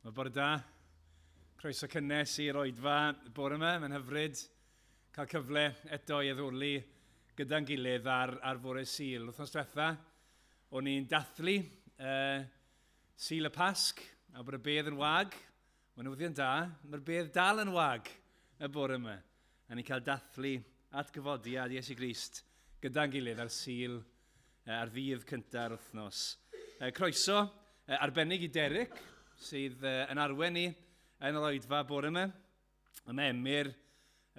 Mae bore da. Croeso cynnes i'r Oedfa bore yma. Mae'n hyfryd cael cyfle eto i addoli gyda'n gilydd ar Bore Sul. Wythnos diwetha, o'n i'n dathlu Sul y Pasg, a bod y bedd yn wag. Mae'n newyddion da, mae'r bedd dal yn wag y bore yma. A ni'n cael dathlu at gyfodiad Iesu Grist gyda'n gilydd ar Sul ar ddydd cyntaf wythnos. Croeso arbennig i Derrick, sydd yn arwen ni yn yr Oedfa bore yma. Mae Emyr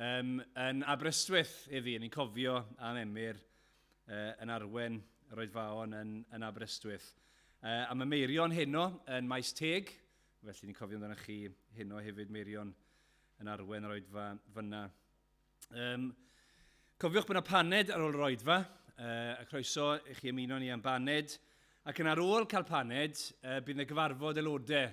yn Aberystwyth iddi. Ni'n cofio am Emyr yn arwen yr Oedfaon yn Aberystwyth. A mae Meirion heno yn Maes Teg, felly ni'n cofio amdano chi heno hefyd Meirion yn arwen yr Oedfa fyna. Cofiwch bod yna paned ar ôl yr Oedfa, a croeso i chi ymuno ni am baned. Ac yn ar ôl cael paned, bydd yna gyfarfod aelodau.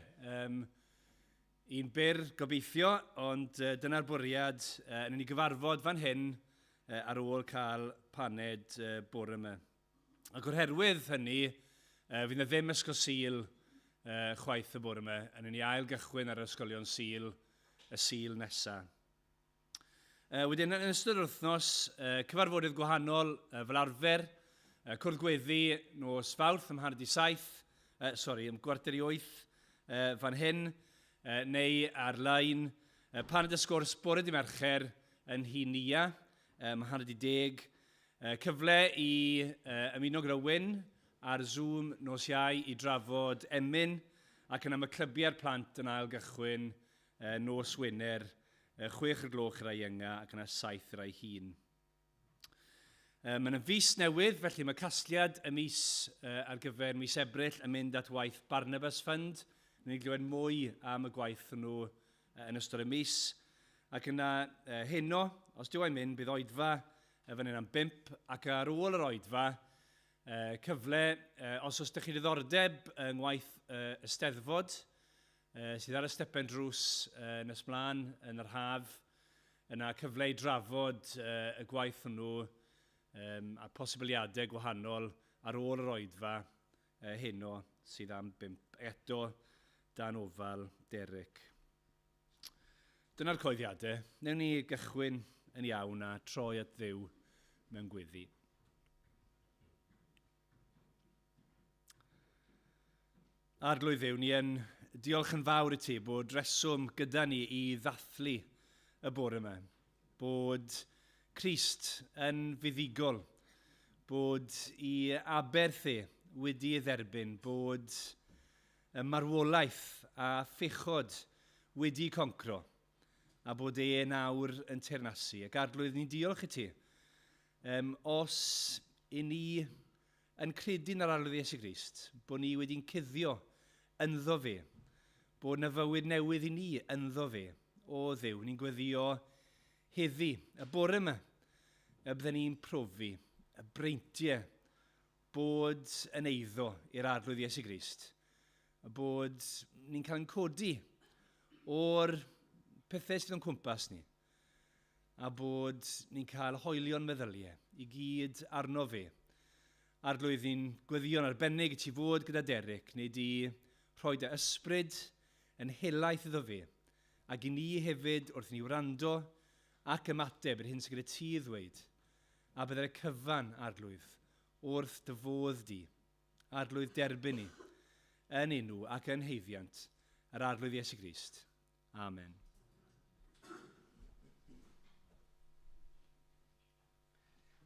Un byr gobeithio, ond dyna'r bwriad. Yn ni gyfarfod fan hyn ar ôl cael paned bore yma. Ac oherwydd hynny, fydd yna ddim ysgol Sul chwaith y bore yma. Yn ni ail gychwyn ar ysgolion Sul, y Sul nesaf. Wedyn, yn ystod yr wythnos, cyfarfodydd gwahanol fel arfer, cwrdd gweddi nos Fawrth ym ym Gwarter i 8 fan hyn, neu ar-lein, paned y sgwrs bore di Mercher yn Hinia, ym 10, cyfle i ymuno gyda Wyn ar Zoom nos Iau i drafod emyn, ac yna mae clybiau'r plant yn ail gychwyn nos Wener, 6 gloch i'r ienga ac yna 7 i'r hun. Mae'n fus newydd, felly mae casgliad y mis ar gyfer mis Ebrill yn mynd at waith Barnabas Fund. Ni'n glywed mwy am y gwaith nhw yn ystod y mis. Ac yna heno, os dyw e'n mynd, bydd Oedfa fan hyn am 5. Ac ar ôl yr Oedfa, cyfle, os oes ydych chi diddordeb yng ngwaith Eisteddfod, sydd ar y stepen drws nes mlaen yn yr haf, yna cyfle i drafod y gwaith nhw a posibiliadau gwahanol ar ôl yr Oedfa heno sydd am 5. Eto dan ofal Derrick. Dyna'r coeddiadau. Newn ni gychwyn yn iawn a troi at Dduw mewn gweddi. Arglwydd Dduw, ni yn diolch yn fawr i ti bod reswm gyda ni i ddathlu y bore yma. Bod Crist yn fuddigol, bod i aberthu wedi ei dderbyn, bod marwolaeth a phechod wedi concro, a bod ei nawr yn teyrnasu. Ac arglwydd, ni'n diolch i ti. Os i ni yn credu yn yr arglwydd Iesu Grist, bod ni wedi'n cuddio ynddo fe, bod na fywyd newydd i ni ynddo fe, o Dduw, ni'n gweddio heddi, y bore yma, y bydden ni'n profi, y breintiau, bod yn eiddo i'r arglwydd Iesu Grist, a bod ni'n cael yn codi o'r pethau sydd o'n cwmpas ni, a bod ni'n cael hoelio'n meddyliau i gyd arno fe. Arglwydd, ni'n gweddio'n arbennig i ti fod gyda Derrick, neu di rhoi dy ysbryd yn helaeth iddo fe, ac i ni hefyd wrth ni wrando ac ymateb yr hyn sydd gyda ti ddweud, a byddai'r cyfan, arglwydd, wrth dy fodd di, arglwydd derbyn ni, yn enw ac yn heiddiant, yr arglwydd Iesu Grist. Amen.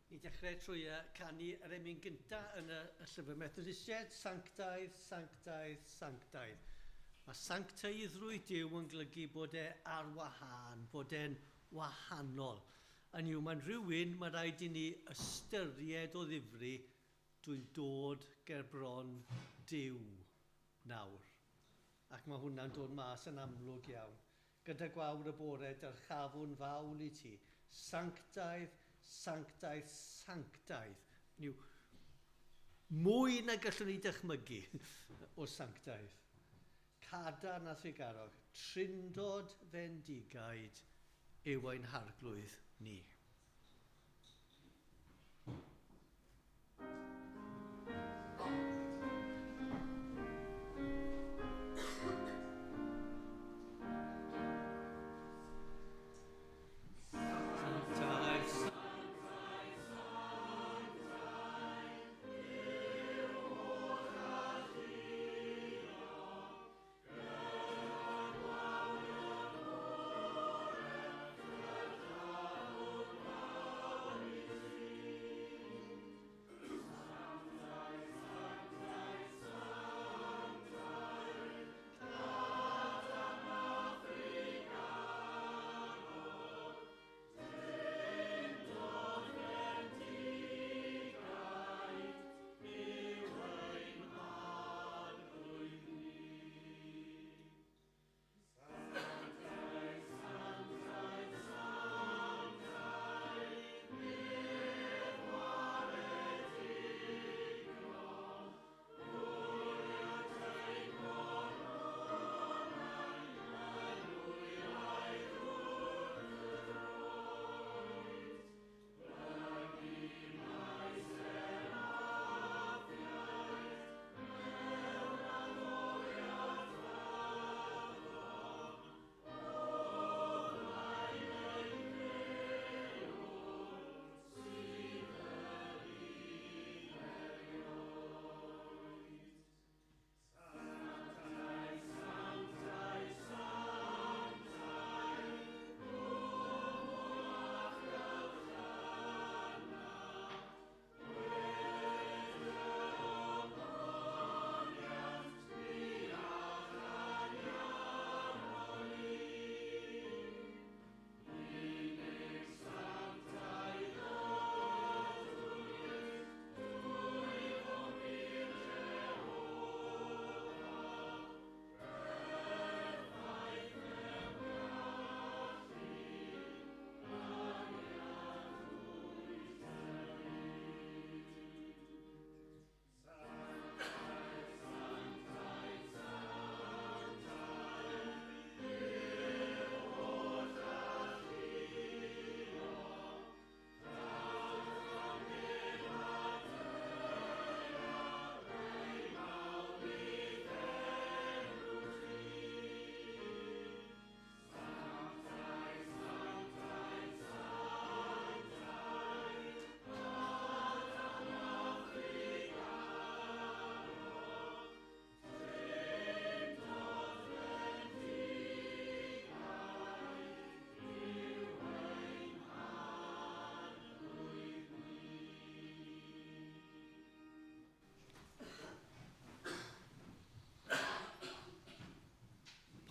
Ni dechrau trwy canu yr emyn gyntaf yn y llyfr Methodisiaid, Sanctaidd, Sanctaidd, Sanctaidd. Mae sanctaiddrwydd Duw yn golygu bod e ar wahân, bod e'n wahanol. Yn yw, mae'n rhywun mae rhaid i ni ystyried o ddifri dwi'n dod ger bron Duw nawr. Ac mae hwnna'n dod mas yn amlwg iawn. Gyda gwawr y bore, dyrchafwn fawn i ti. Sanctaidd, sanctaidd, sanctaidd. Yw, mwy na gallwn ni dychmygu o sanctaidd. Cadar na thrigarog, trindod fendigaid yw ein harglwydd ni.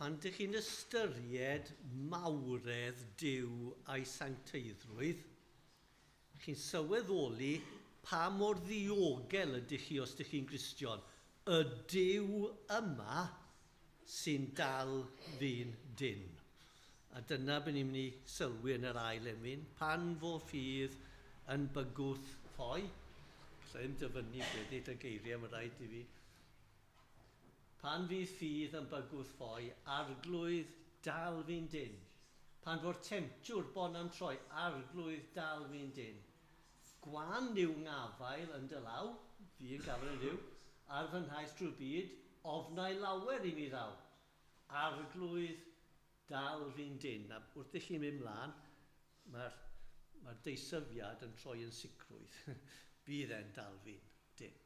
pan dych chi'n ystyried mawredd Duw a'i sancteiddrwydd, chi'n sylweddoli pa mor ddiogel ydych chi os ydych chi'n Gristion. Y Duw yma sy'n dal fi'n dyn. A dyna bydd ni'n mynd i sylwi yn yr ail emyn, pan fo ffydd yn bygwth ffoi. Alla ddim dyfynnu beth y geiriau mae'n rhaid i fi. Pan fydd ffydd yn bygwth ffoi, arglwydd dal fi'n dyn. Pan fo'r temtiwr bon am troi, arglwydd dal fi'n dyn. Gwan yw ngafael yn dy law, fi yn gafel yn yw, ar fy nhaith drwy'r byd, ofnau lawer i mi ddaw. Arglwydd dal fi'n dyn. A wrth i chi mynd mlaen, mae'r deisyfiad yn troi yn sicrwydd. Bydd e'n dal fi'n dyn.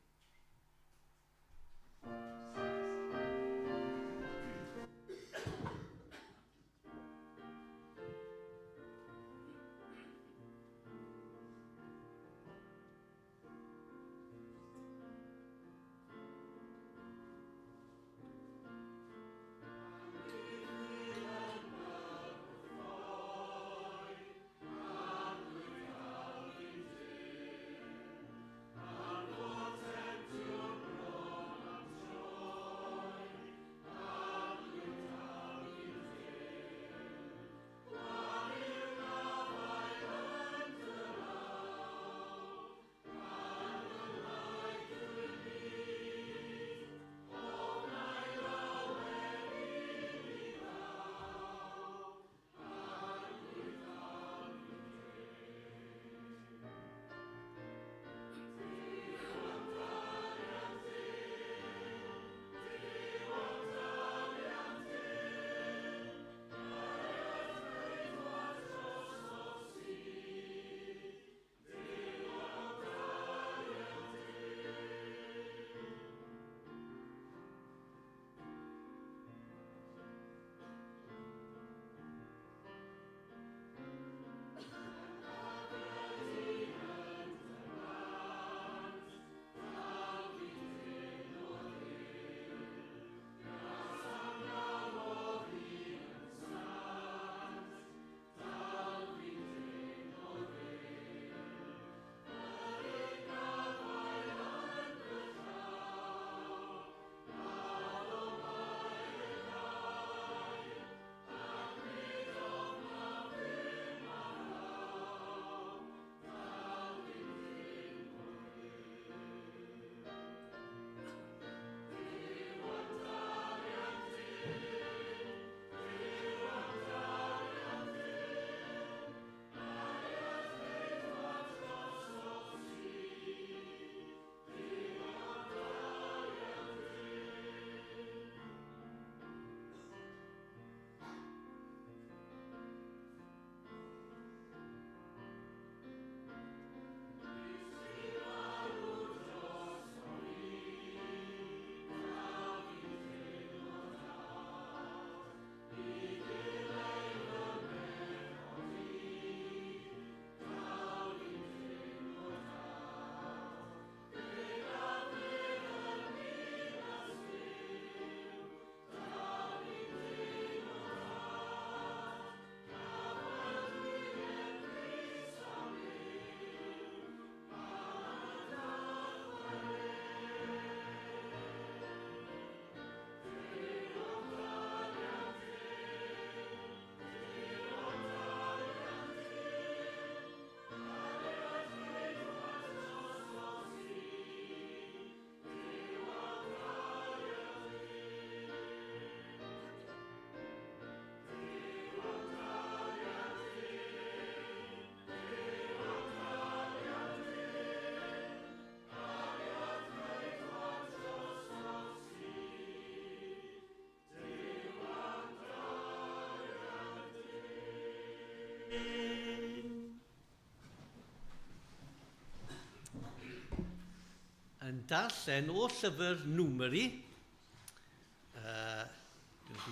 Yn darllen o llyfr Numeri,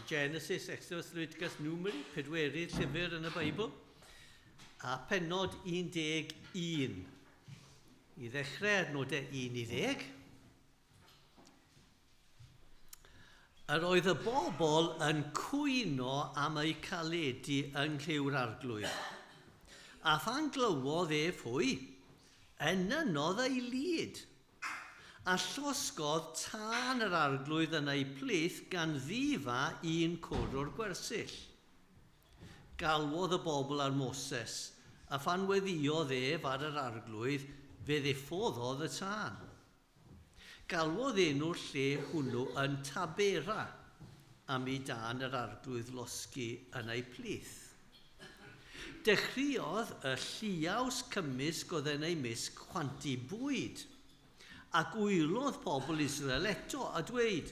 Genesis, Exodus, Leviticus, Numeri, pedwerydd llyfr yn y Beibl, a pennod 11. I ddechrau adnodau 1 i 10. Yr oedd y bobl yn cwyno am ei caledu yng Nghliw'r Arglwydd. A phan glywodd pwy, enynodd ei lyd. A llosgodd tân yr arglwydd yn ei plith gan ddifa un cwr o'r gwersyll. Galwodd y bobl ar Moses, a phan weddiodd ar yr arglwydd, fe ddiffodd y tân. Galwodd enw'r lle hwnnw yn Tabera, am i dan yr arglwydd losgu yn ei plith. Dechreuodd y lliaws cymysg oedd yn ei misg chwanti bwyd, ac wylodd pobl Israel eto a dweud,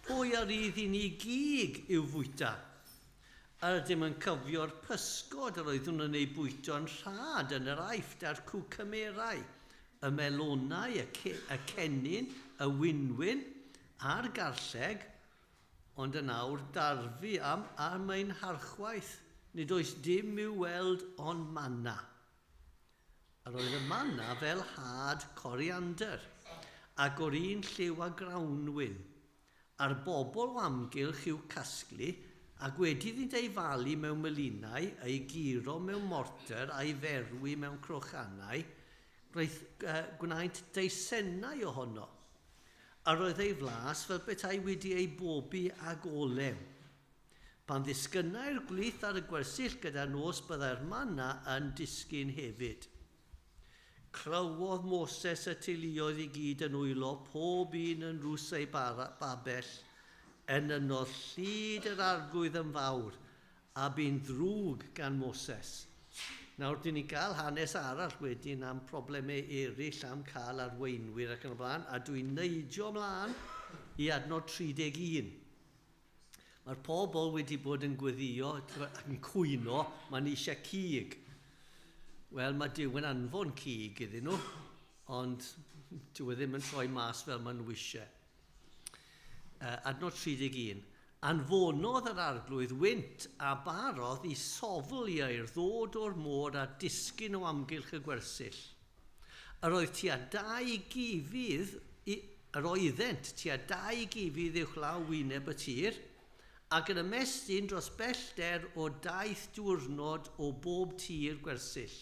pwy ar idd i ni gig yw fwyta? A dim yn cyfio'r pysgod yr oeddwn yn ei bwyto'n rhad yn yr aifft a'r cwcymerau, y melonau, y cennin, y wynwyn a'r garlleg, ond yn awr darfu am ein harchwaith, nid oes dim i'w weld ond manna. Yr oedd y manna fel had coriander, ac o'r un lliw a grawnwyn. A'r bobl o amgylch i'w casglu, ac wedi iddynt ei falu mewn melinau, ei giro mewn morter, a'i ferwi mewn crochanau, gwnaeth deisennau ohono. A roedd ei flas fel betai wedi ei bobi ag olew. Pan ddisgynnau'r gwlith ar y gwersyll gyda nos byddai'r manna yn disgyn hefyd. Clywodd Moses y teuluoedd i gyd yn wylo, pob un yn rws ei babell, enynodd llyd yr arglwydd yn fawr, a bu'n ddrwg gan Moses. Nawr, dyn ni gael hanes arall wedyn am problemau eraill am cael arweinwyr ac yn y blaen, a dwi'n neidio ymlaen i adnod 31. Mae'r pobl wedi bod yn gweddio ac yn cwyno, mae'n eisiau cig. Wel, mae Duw yn anfon cig iddyn nhw, ond dyw e ddim yn troi mas fel maen nhw eisiau. Adnod 31. Anfonodd yr arglwydd wynt a barodd i sofl i'r ddod o'r môr a disgyn o amgylch y gwersyll. Yr oeddent tua 2 gifydd uwchlaw wyneb y tir, ac yn ymestyn dros bellter o 2 diwrnod o bob tir gwersyll.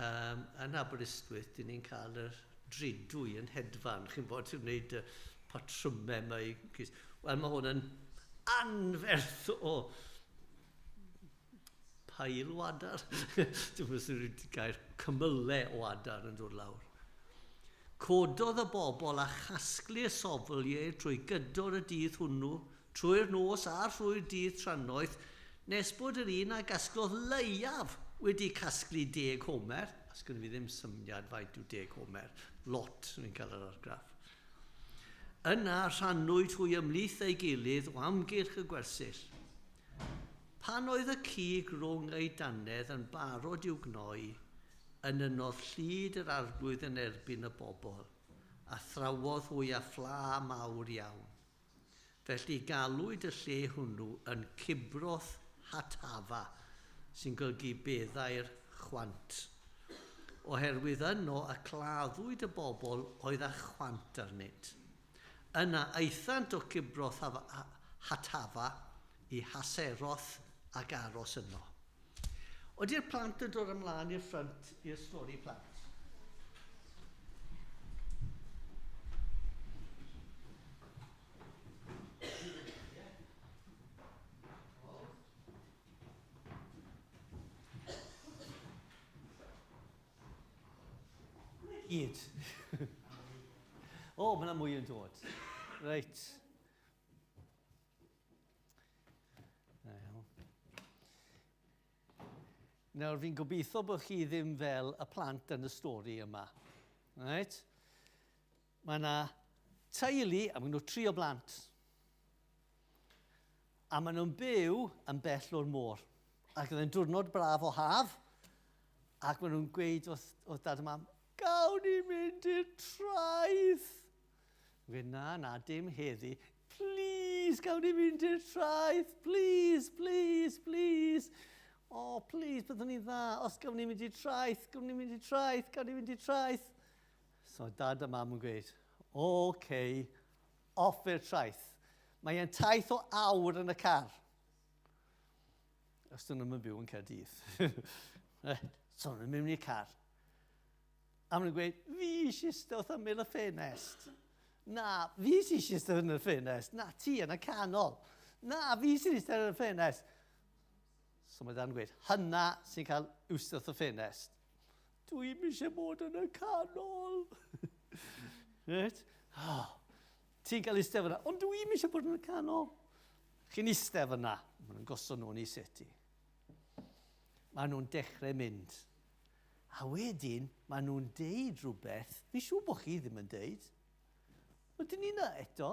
Yn Aberystwyth, dyn ni'n cael y drwy yn hedfan, chi'n bod yn gwneud patrymau mae. Wel, mae hwn yn anferth o pail o adar. Dwi'n meddwl sy'n gair cymylau o adar yn dod lawr. Cododd y bobl a chasglu y sofliau trwy gydor y dydd hwnnw, trwy'r nos a trwy'r dydd tranoeth, nes bod yr un a gasglodd leiaf wedi casglu 10 homer. As gyda fi ddim syniad faint yw 10 homer. Lot, ni'n cael yr argraff. Yna rhannwyd hwy ymlith ei gilydd o amgylch y gwersyll. Pan oedd y cig rhwng ei dannedd yn barod i'w gnoi, enynodd llyd yr arglwydd yn erbyn y bobl, a thrawodd hwy a ffla mawr iawn. Felly galwyd y lle hwnnw yn Cibroth Hatafa, sy'n golygu beddau'r chwant. Oherwydd yno y claddwyd y bobl oedd a chwant arnynt. Yna eithant o Cibroth Hatafa i Haseroth ac aros yno. Oeddi'r plant yn dod ymlaen i'r ffrant i'r stori plant? Gyd. O, mae yna mwy yn dod. Reit. Nawr, fi'n gobeithio bod chi ddim fel y plant yn y stori yma. Reit? Mae yna teulu, a maen nhw 3 o blant. A maen nhw'n byw yn bell o'r môr. Ac oedd e'n diwrnod braf o haf, ac maen nhw'n gweud wrth dad a mam, gawn ni mynd i'r traeth. Gweud, na, dim heddi. Please, gawn ni mynd i'r traeth. Please, please, please. Oh, please, byddwn ni dda. Os gawn ni mynd i'r traeth, gawn ni mynd i'r traeth, gawn ni mynd i'r traeth. So, dad a mam yn gweud, OK, off i'r traeth. Mae e'n taith o awr yn y car. Os dyn nhw'n byw yn Caerdydd. So nhw'n mynd i'r car. A maen nhw'n gweud, fi eisiau stawth am y ffenest. Na, fi eisiau stawth yn y ffenest. Na, ti yn y canol. Na, fi eisiau stawth yn y ffenest. So mae Dan gweud, hynna sy'n cael wstawth y ffenest. Dwi'n eisiau bod yn y canol. Right? Oh, ti'n cael eistedd fyna, ond dwi'n eisiau bod yn y canol. Chi'n eistedd fyna. Maen nhw'n gosod nhw'n ei seti. Maen nhw'n dechrau mynd. A wedyn, maen nhw'n deud rhywbeth. Fi siŵr bod chi ddim yn deud. Ydyn ni na eto?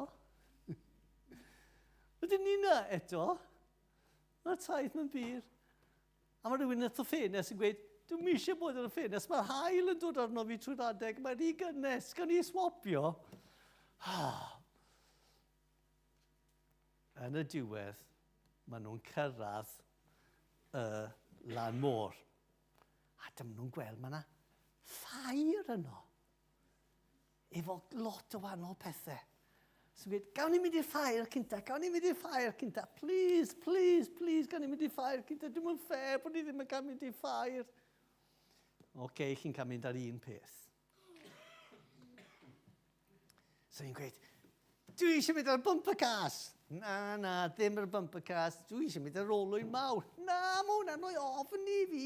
Ydyn ni na eto? Mae'r taith mewn byr. A mae rhywun yn y ffenest yn gweud, dwi'n eisiau bod yn y ffenest. Mae'r hael yn dod arno fi trwy'r adeg. Mae'n rhy gynnes. Gan i swapio? Yn y diwedd, maen nhw'n cyrraedd y lan môr. A dyma nhw'n gweld, mae yna ffair yno. Efo lot o wahanol pethau. So gweud, gawn ni mynd i'r ffair cynta, gawn ni mynd i'r ffair cynta. Please, please, please, gawn ni mynd i'r ffair cynta. Dwi'n mynd fair bod ni ddim yn cael mynd i'r ffair. Oce, chi'n cael mynd ar un peth. So hi'n gweud, dwi eisiau mynd ar bumper cars. Na, ddim ar bumper cars. Dwi eisiau mynd ar olwyn mawr. Na, mae hwnna'n o'i ofn i fi.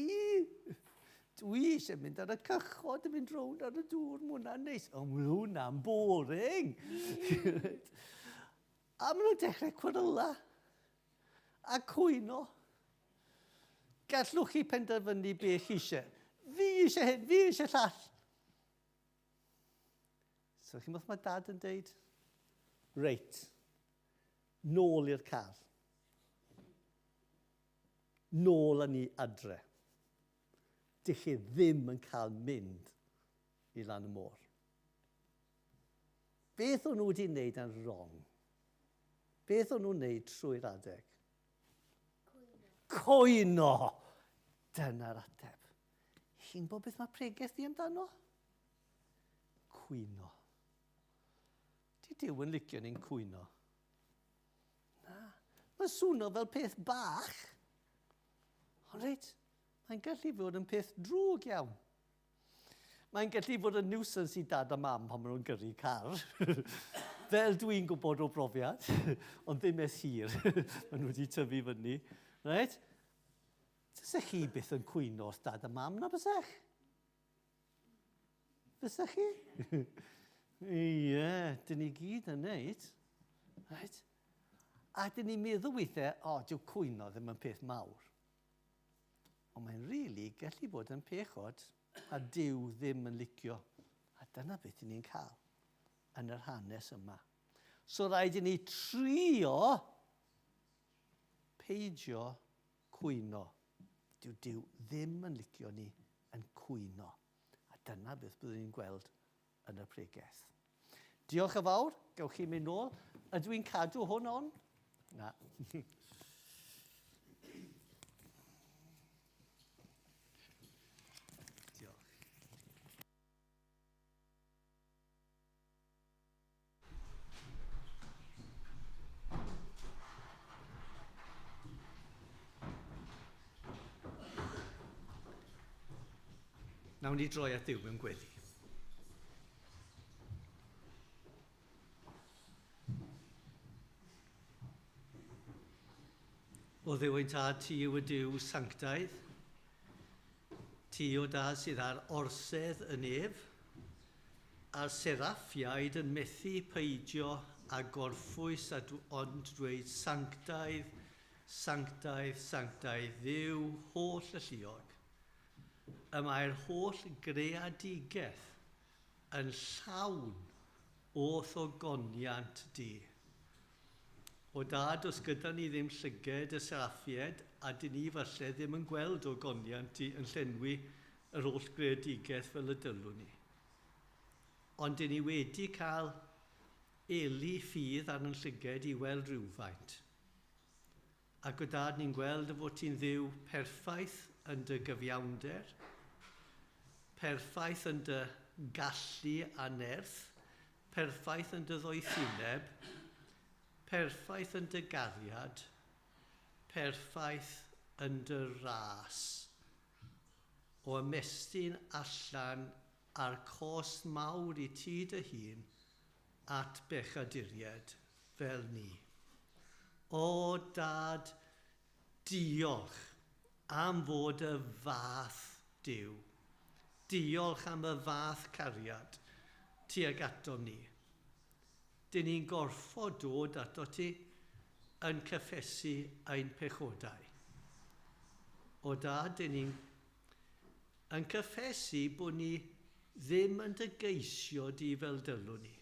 Dwi eisiau mynd ar y cychod yn mynd rownd ar y dŵr. Mae hwnna'n neis. O, mae hwnna'n boring. A maen nhw'n dechrau cwaryla. A cwyno. Gallwch chi penderfynu be chi eisiau. Fi eisiau hyn, fi eisiau llall. So chi'n meddwl mae dad yn deud, reit, nôl i'r car. Nôl â ni adre. Dych chi ddim yn cael mynd i lan y môr. Beth o'n nhw wedi wneud yn wrong? Beth o'n nhw'n wneud trwy'r adeg? Cwyno! Dyna'r ateb. Chi'n bod beth mae pregaeth di amdano? Cwyno. Di Duw yn licio ni'n cwyno? Na. Mae'n swno fel peth bach. Ond reit, mae'n gallu fod yn peth drwg iawn. Mae'n gallu fod yn nuisance i dad a mam pan maen nhw'n gyrru car. Fel dwi'n gwybod o brofiad, ond ddim es hir. Maen nhw wedi tyfu fyny. Right? Fysech chi byth yn cwyno os dad a mam na bysech? Fysech chi? Ie, dyn ni gyd yn neud. Right? A dyn ni'n meddwl weithiau, dyw cwyno ddim yn peth mawr. Ond mae'n rili gallu bod yn pechod a Duw ddim yn licio. A dyna beth ni'n cael yn yr hanes yma. So rhaid i ni trio peidio cwyno. Dyw Duw ddim yn licio ni yn cwyno. A dyna beth byddwn ni'n gweld yn y pregaeth. Diolch yn fawr. Gewch chi mynd nôl. Ydw i'n cadw hwn on? Na. Nawn ni droi at Dduw mewn gweddi. O Dduw ein tad, ti yw y Duw sanctaidd. Ti o dad sydd ar orsedd y nef, a'r seraffiaid yn methu peidio a gorffwys ond dweud sanctaidd, sanctaidd, sanctaidd, Dduw holl y lluog. Y mae'r holl greadigaeth yn llawn o thogoniant di. O dad, os gyda ni ddim llyged y seraffied, a dyn ni falle ddim yn gweld o goniant ti yn llenwi yr holl greadigaeth fel y dylwn ni. Ond dyn ni wedi cael eli ffydd ar yn llyged i weld rhywfaint. Ac o dad, ni'n gweld y fod ti'n Dduw perffaith yn dy gyfiawnder, perffaith yn dy gallu a nerth, perffaith yn dy ddoethineb, perffaith yn dy gariad, perffaith yn dy ras, o ymestyn allan a'r cost mawr i ti dy hun at bechaduried fel ni. O Dad, diolch am fod y fath Duw. Diolch am y fath cariad tuag ato ni. Dyn ni'n gorfod dod ato ti yn cyffesu ein pechodau. O Dad, dyn ni'n cyffesu bod ni ddim yn dy geisio di fel dylwn ni.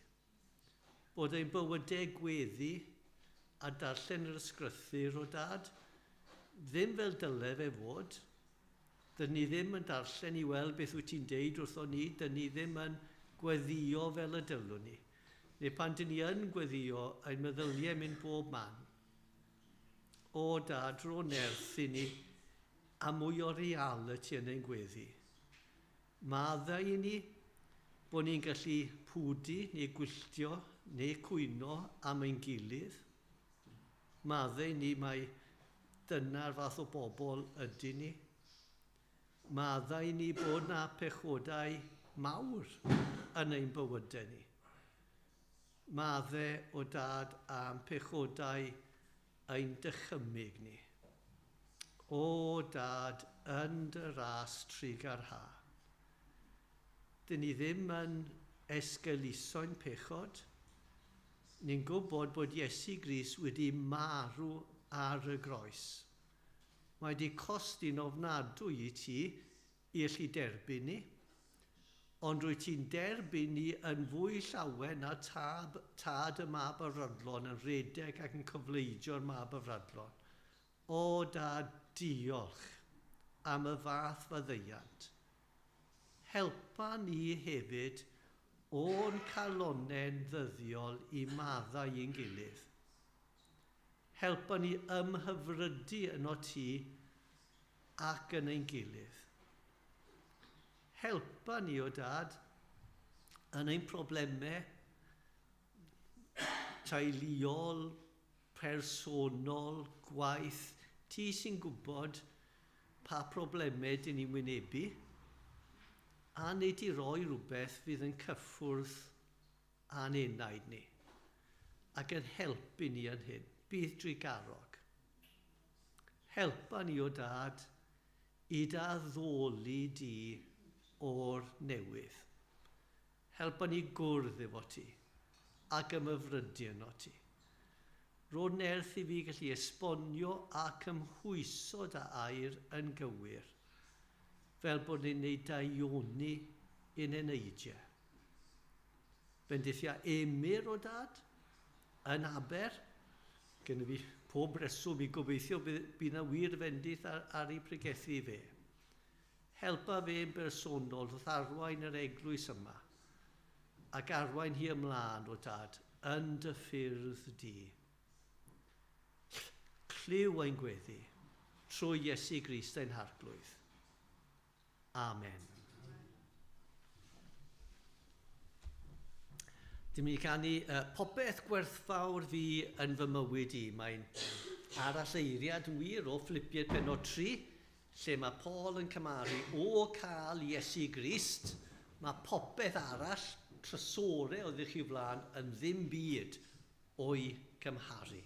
Bod ein bywydau gweddi a darllen yr ysgrythyr, o Dad, ddim fel dyle fe fod. Dyn ni ddim yn darllen i weld beth wyt ti'n deud wrtho ni, dyn ni ddim yn gweddio fel y dylwn ni. Neu pan dyn ni yn gweddio, ein meddyliau mynd bob man. O Dad, ro nerth i ni a mwy o reality yn ein gweddi. Maddau i ni bod ni'n gallu pwdi neu gwylltio neu cwyno am ein gilydd. Maddau ni mai dyna'r fath o bobl ydyn ni. Maddau ni bod na pechodau mawr yn ein bywydau ni. Maddau, o Dad, am pechodau ein dychymyg ni. O Dad, yn dy ras trigar ha. Dyn ni ddim yn esgeluso'n pechod. Ni'n gwybod bod Iesu Grist wedi marw ar y groes. Mae wedi costi'n ofnadwy i ti i allu derbyn ni, ond rwy ti'n derbyn ni yn fwy llawer na tad y mab y rydlon yn redeg ac yn cyfleidio'r mab y rydlon. O Dad, diolch am y fath faddeuant. Helpa ni hefyd o'n calonnau'n ddyddiol i maddau i'n gilydd. Helpa ni ymhyfrydu yno ti ac yn ein gilydd. Helpa ni, o Dad, yn ein problemau teuluol, personol, gwaith. Ti sy'n gwybod pa problemau dyn ni'n wynebu, a nid i roi rhywbeth fydd yn cyffwrdd a'n enaid ni, ac yn helpu ni yn hyn. Bydd drwy garog. Helpa ni, o Dad, i daddoli di o'r newydd. Helpa ni gwrdd efo ti ac ymyfrydu yno ti. Ro'n nerth i fi gallu esbonio ac ymhwyso dy air yn gywir, fel bod ni'n neud daioni yn eneidiau. Bendithia emyr, o Dad, yn Aber, gen fi pob reswm i gobeithio bydd yna wir fendith ar ei pregethu fe. Helpa fe'n bersonol wrth arwain yr eglwys yma, ac arwain hi ymlaen, o Dad, yn dy ffyrdd di. Cliw ein gweddi, trwy Iesu Grist ein harglwydd. Amen. Dim i canu popeth gwerthfawr fi yn fy mywyd i. Mae'n aralleiriad wir o Philippiaid pennod 3, lle mae Paul yn cymaru o cael Iesu Grist, mae popeth arall, trysorau o ddech chi flaen, yn ddim byd o'i cymharu.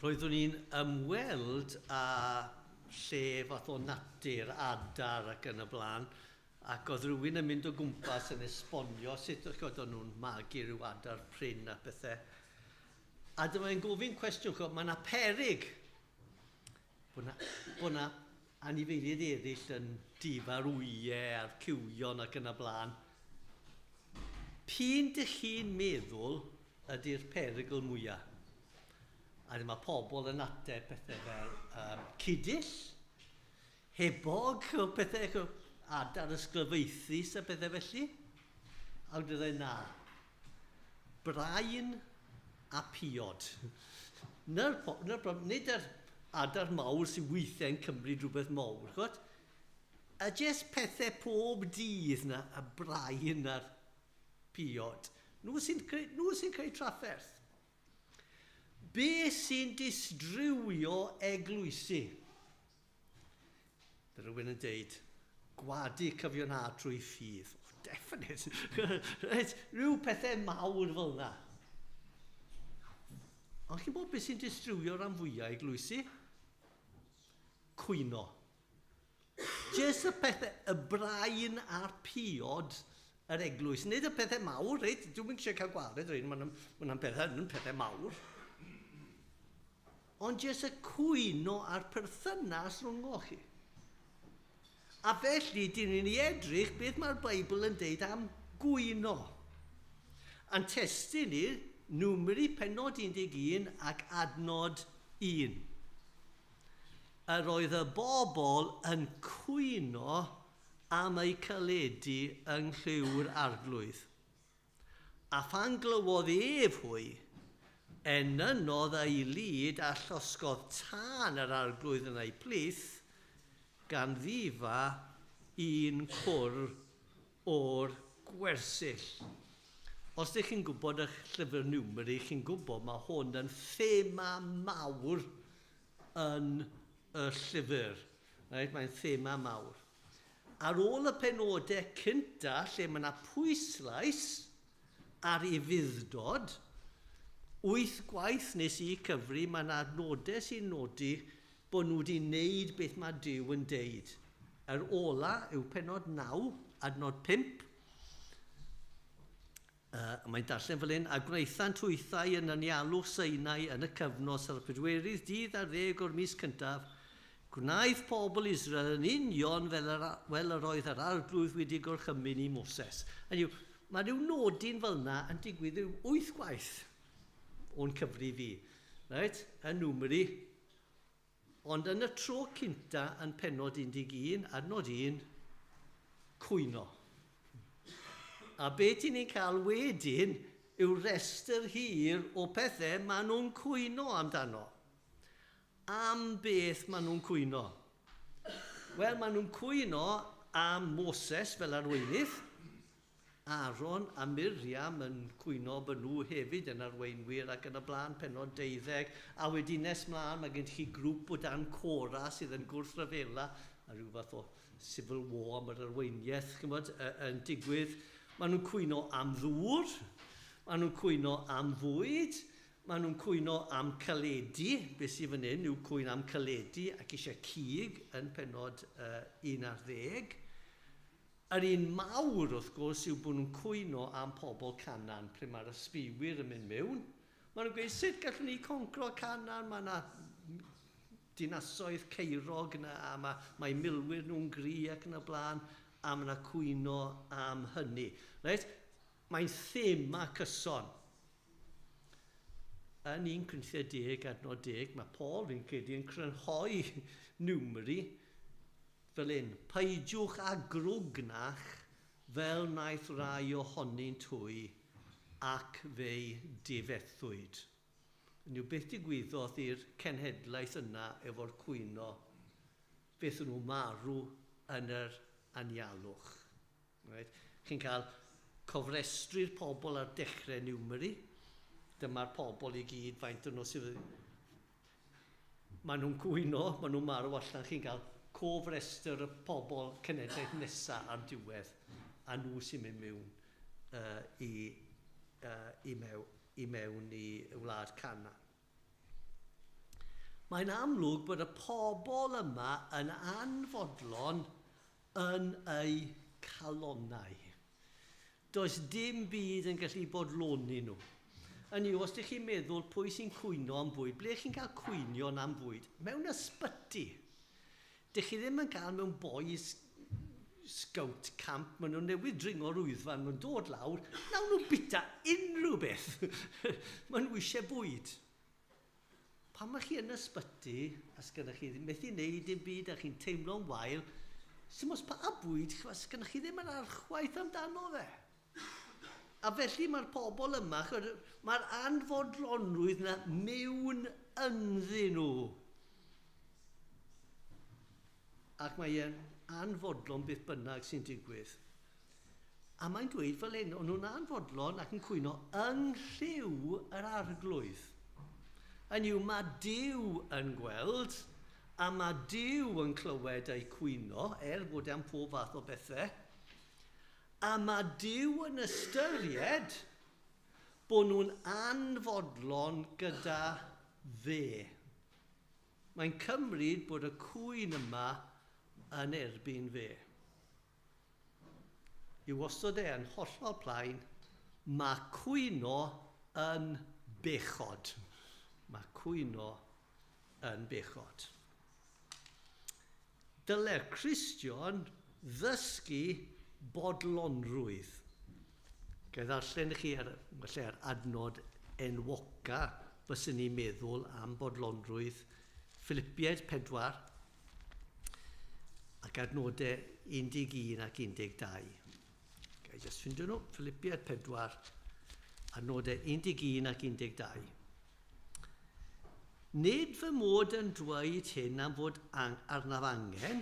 roeddwn ni'n ymweld â lle fath o natur, adar ac yn y blaen, ac oedd rhywun yn mynd o gwmpas yn esbonio sut oedd nhw'n magu rhyw adar prin a bethau. A dyma i'n gofyn cwestiwn, mae yna peryg bod yna anifeiliaid eraill yn difar wyau a'r cywion ac yn y blaen. P'un dych chi'n meddwl ydy'r perygl mwyaf? A mae pobl yn ateb pethau fel cydill, hebog, pethau adar ysglyfaethus a bethau felly. A dyddai na. Brain a piod. Nid yr adar mawr sy'n weithiau yn cymryd rhywbeth mawr. A jyst pethau pob dydd na, a brain a'r piod. Nhw sy'n creu trafferth. Be sy'n disdrywio eglwysu? Dyna rhywun yn dweud, gwadu cyfiawnhad trwy ffydd. Oh, definite. Rhyw pethau mawr fel yna. Ond chi'n bod beth sy'n distrywio ran fwyaf eglwysu? Cwyno. Jyst y pethau, y brain a'r piod yr eglwys. Nid y pethau mawr, reit? Dwi'n mynd eisiau cael gwared, reit? Mae'n pethau mawr. Ond jyst y cwyno a'r perthynas rhwng chi. A felly, dyn ni'n ei edrych beth mae'r Beibl yn deud am gwyno. A'n testyn ni, Numeri pennod 11 ac adnod 1. Yr oedd y bobl yn cwyno am ei caledu yng nghlyw'r arglwydd. A phan glywodd ef hwy, enynodd ei lyd a llosgodd tân yr arglwydd yn ei plith, gan ddifa un cwr o'r gwersyll. Os ydych chi'n gwybod eich llyfr Numeri, chi'n gwybod mae hwn yn thema mawr yn y llyfr. Right? Mae'n thema mawr. Ar ôl y penodau cynta, lle mae yna pwyslais ar ei fuddod, 8 gwaith nes i cyfri, mae yna adnodau sy'n nodi bod nhw wedi wneud beth mae Duw yn deud. Yr ola yw penod 9, adnod 5. Mae'n darllen fel hyn, a gwnaethant twythau yn anialwch Seinau yn y cyfnos ar y pedwerydd dydd ar 10 o'r mis cyntaf, gwnaeth pobl Israel yn union fel yr oedd yr arglwydd wedi gorchymyn i Moses. Mae rhyw nodyn fel yna yn digwydd 8 gwaith o'n cyfri fi. Right? Yn Numeri. Ond yn y tro cynta yn pennod 11, adnod 1, cwyno. A beth i ni'n cael wedyn yw restr hir o pethau maen nhw'n cwyno amdano. Am beth maen nhw'n cwyno? Wel, maen nhw'n cwyno am Moses fel arweinydd. Aaron a Miriam yn cwyno bod nhw hefyd yn arweinwyr ac yn y blaen pennod 12. A wedi nes mlaen mae gen chi grŵp o dan Cora sydd yn gwrthryfela a rhyw fath o civil war am yr arweiniaeth yn digwydd. Maen nhw'n cwyno am ddŵr, maen nhw'n cwyno am fwyd, maen nhw'n cwyno am caledu, beth sydd fan hyn yw cwyno am caledu ac eisiau cig yn pennod 11. Yr un mawr wrth gwrs yw bod nhw'n cwyno am pobl Canan, pryd mae'r ysbiwyr yn mynd mewn. Maen nhw'n gweud, sut gallwn ni concro Canan? Mae yna dinasoedd ceirog yna, a mae milwyr nhw'n gry ac yn y blaen, a mae yna cwyno am hynny. Right? Mae'n thema cyson. Yn 1 Corinthiaid 10, adnod 10, mae Paul fi'n credu yn crynhoi Numeri fel hyn. Peidiwch â grwgnach fel wnaeth rai ohony'n twy ac fe'i difethwyd. Yn yw beth digwyddodd i'r cenhedlaeth yna efo'r cwyno, beth nhw marw yn yr anialwch. Right? Chi'n cael cofrestru'r pobl ar dechrau Numeri. Dyma'r pobl i gyd faint yn nhw sydd... Maen nhw'n cwyno, maen nhw'n marw allan. Chi'n cael cofrestr y pobl cenedlaeth nesaf ar diwedd. A nhw sy'n mynd mewn i Wlad Cana. Mae'n amlwg bod y pobl yma yn anfodlon yn eu calonnau. Does dim byd yn gallu bodloni nhw. Hynny yw, os ydych chi'n meddwl pwy sy'n cwyno am bwyd, ble chi'n cael cwynio am bwyd? Mewn ysbyty. Dych chi ddim yn cael mewn boys scout camp, maen nhw'n newydd dringo'r Oedfa, maen nhw'n dod lawr, nawn nhw bita unrhyw beth. Maen nhw eisiau bwyd. Pan mae chi yn ysbyty, as gynnwch chi ddim methu wneud dim byd a chi'n teimlo'n wael, sy'n mos pa bwyd, as gynnwch chi ddim yn archwaith amdano fe. A felly mae'r pobl yma, mae'r anfodlonrwydd yna mewn ynddyn nhw. Ac mae'n anfodlon beth bynnag sy'n digwydd. A mae'n dweud fel hyn, o'n nhw'n anfodlon ac yn cwyno yng nghliw yr arglwydd. Hynny yw, mae Duw yn gweld, a mae Duw yn clywed ei cwyno, bod am pob fath o bethau, a mae Duw yn ystyried bod nhw'n anfodlon gyda fe. Mae'n cymryd bod y cwyn yma yn erbyn fe. I wastod yn hollol plaen, mae cwyno yn bechod. Mae cwyno yn bechod. Dyle'r Cristion ddysgu bodlonrwydd. Gael ddarllen i chi ar adnod enwoca bysyn ni'n meddwl am bodlonrwydd Philippiaid 4 ac adnodau 11 ac 12. Gael just ffindio nhw, Philippiaid 4, adnodau 11 ac 12. Nid fy mod yn dweud hyn am fod arnaf angen,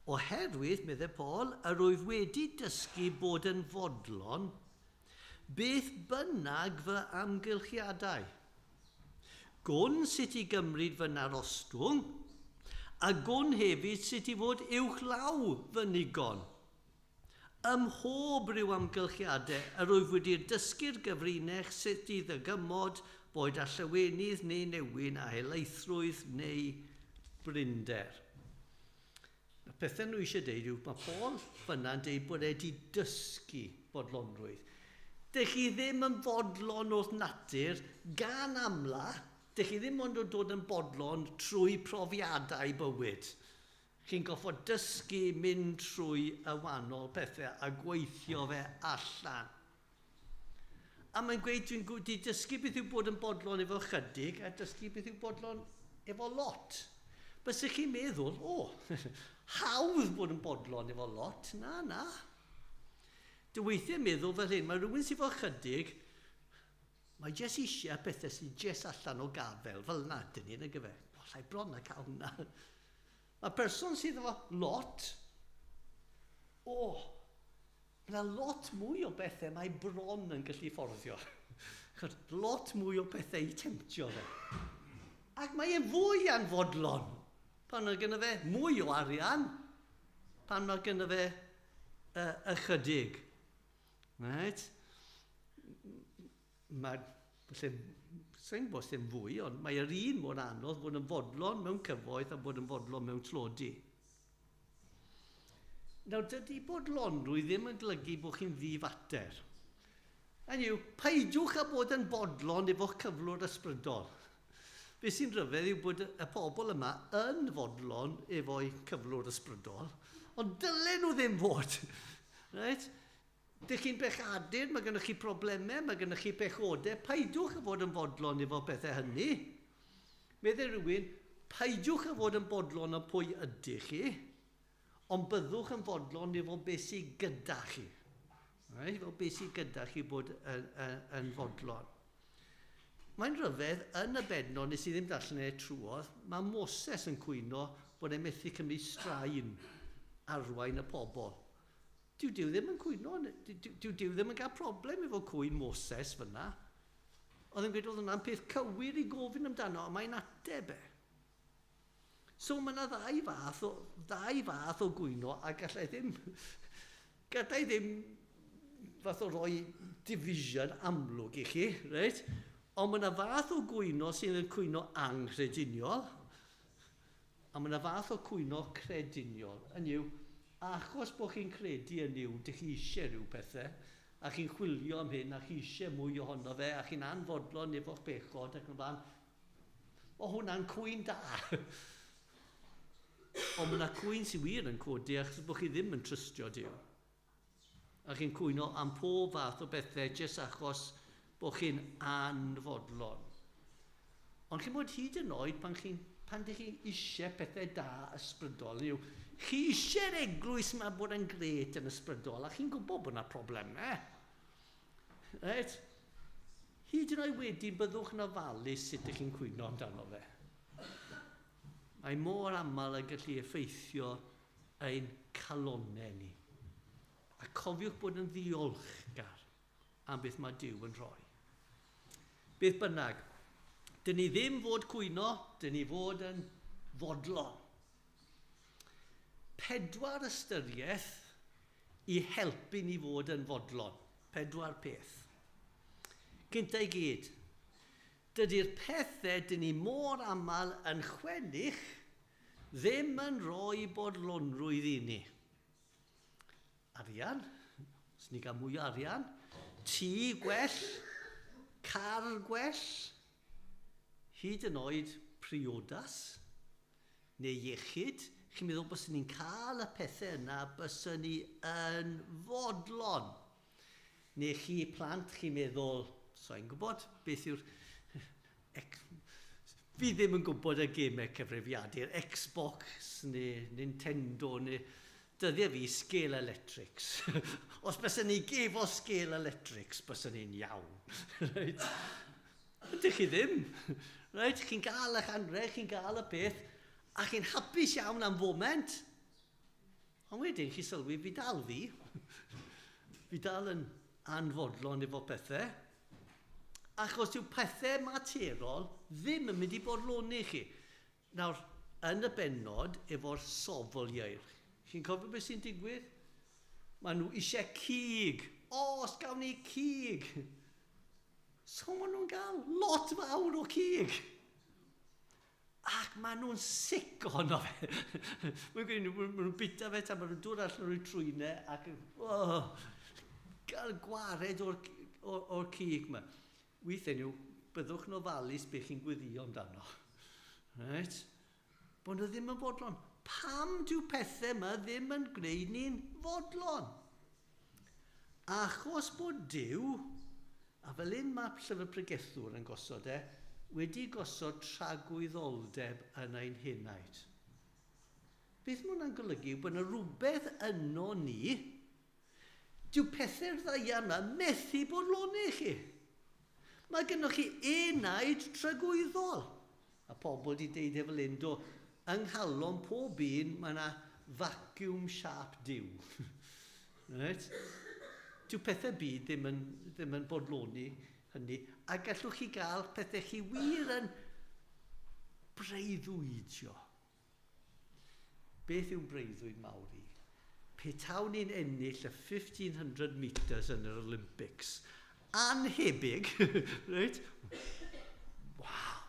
oherwydd, meddai Paul, yr wyf wedi dysgu bod yn fodlon, beth bynnag fy amgylchiadau. Gwn sut i gymryd fy narostwng, a gwn hefyd sut i fod uwchlaw fy nigon. Ym mhob ryw amgylchiadau, yr wyf wedi'r dysgu'r gyfrinach sut i ddygymod, boed a llywenydd neu newyn, a helaethrwydd neu brinder. Y pethau nhw eisiau deud yw, mae Paul fyna'n deud bod e wedi dysgu bodlonrwydd. Dych chi ddim yn fodlon wrth natur gan amla, dych chi ddim ond yn dod yn bodlon trwy profiadau bywyd. Chi'n goffod dysgu mynd trwy y wahanol pethau a gweithio fe allan. A mae'n gweud, dwi'n gwybod, dysgu beth yw bod yn bodlon efo chydig a dysgu beth yw bodlon efo lot. Bys ych chi'n meddwl, hawdd bod yn bodlon efo lot. Na. Dwi weithiau'n meddwl fel hyn, mae rhywun sydd efo chydig, mae jes eisiau pethau sy'n jes allan o gafel, fel na, dyn ni'n y gyfer. Llai bron a cael hwnna. Mae person sydd efo lot, mae lot mwy o bethau mae bron yn gallu fforddio. Lot mwy o bethau i temtio fe. Ac mae'n fwy anfodlon pan mae gyda fe mwy o arian, pan mae gyda fe ychydig. Right? Sa'n bos ddim fwy, ond mae'r un mor anodd bod yn fodlon mewn cyfoeth a bod yn fodlon mewn tlodi. Nawr, dydy bodlonrwydd ddim yn golygu bod chi'n ddifater. Hynny yw, peidiwch â bod yn bodlon efo cyflwr ysbrydol. Be sy'n rhyfedd yw bod y pobl yma yn fodlon efo'i cyflwr ysbrydol, ond dylen nhw ddim fod. Right? Dych chi'n bechadur, mae gennych chi problemau, mae gennych chi pechodau, peidiwch â fod yn fodlon efo bethau hynny. Meddai rhywun, peidiwch â fod yn bodlon o pwy ydych chi, ond byddwch yn fodlon efo beth sydd gyda chi. Efo beth sydd gyda chi bod yn fodlon. Mae'n rhyfedd yn y bedno, nes i ddim darllen ei trwodd, mae Moses yn cwyno bod e'n methu cymryd straen arwain y pobl. Dyw Duw ddim yn cwyno, dyw Duw ddim yn cael problem efo cwyn Moses fyna. Oedd yn gweud oedd hwnna'n peth cywir i gofyn amdano, a mae'n ateb e. So mae yna ddau fath o gwyno a gallai ddim fath o roi division amlwg i chi, right? Ond mae yna fath o gwyno sydd yn cwyno anghrediniol, a mae yna fath o cwyno crediniol. Yn yw, achos bod chi'n credu yn yw, dych chi eisiau rhyw pethau, a chi'n chwilio am hyn, a chi eisiau mwy ohono fe, a chi'n anfodlon efo'ch bechod ac yn fan, o hwnna'n cwyn da. Ond mae yna cwyn sy'n wir yn codi achos bod chi ddim yn trystio Duw. A chi'n cwyno am pob fath o bethau jyst achos bod chi'n anfodlon. Ond chi'n bod hyd yn oed pan ydych chi eisiau pethau da ysbrydol, chi eisiau'r eglwys yma bod yn gret yn ysbrydol, a chi'n gwybod bod yna problemau. Right? Hyd yn oed wedyn byddwch yn ofalus sut ydych chi'n cwyno amdano fe. Mae mor aml yn gallu effeithio ein calonnau ni. A cofiwch bod yn ddiolchgar am beth mae Duw yn rhoi. Beth bynnag, dyn ni ddim fod cwyno, dyn ni fod yn fodlon. 4 ystyriaeth i helpu ni fod yn fodlon. 4 peth. Cynta i gyd, dydy'r pethau dyn ni mor aml yn chwennych ddim yn rhoi bodlonrwydd i ni. Arian, os ni gael mwy o arian, tŷ gwell, car gwell, hyd yn oed priodas, neu iechyd. Chi'n meddwl bys ni'n cael y pethau yna, bys ni yn fodlon. Neu chi plant, chi'n meddwl, so i'n gwybod, beth yw'r... Fi ddim yn gwybod y gemau cyfrifiadur, Xbox neu Nintendo neu dyddiau fi scale electrics. Os bys ni gefo scale electrics, bys ni'n iawn. Right? Ydych chi ddim. Right? Chi'n cael eich anreg, chi'n cael y peth, a chi'n hapus iawn am foment. Ond wedyn chi sylwi, fi dal fi. Fi dal yn anfodlon efo pethau. Achos yw pethau materol ddim yn mynd i bodloni chi. Nawr, yn y bennod efo'r sofl ieir. Chi'n cofio beth sy'n digwydd? Maen nhw eisiau cig. Os gawn ni cig. So maen nhw'n cael lot fawr o cig. Ac maen nhw'n sic ohono fe. Maen nhw'n bita fe tan maen nhw'n dod allan o'r trwynau ac gael gwared o'r cig yma. Weithiau nhw, byddwch yn ofalus beth chi'n gweddio amdano. Right? Bod nhw ddim yn fodlon. Pam dyw pethau yma ddim yn gwneud ni'n fodlon? Achos bod Duw, a fel un mae llyfr pregethwr yn gosod wedi gosod tragwyddoldeb yn ein henaid. Beth mae hwnna'n golygu? Bod yna rhywbeth yno ni, dyw pethau'r ddau yma methu bodloni chi. Mae gennych chi enaid tragwyddol. A pobl wedi deud efo Lindo, yng nghalon pob un, mae yna vacuum sharp Duw. Right? Dyw pethau byd ddim yn bodloni hynny, a gallwch chi gael pethau chi wir yn breuddwydio. Beth yw breuddwyd mawr i? Petawn ni'n ennill y 1500 metres yn yr Olympics. Anhebig, right? Wow.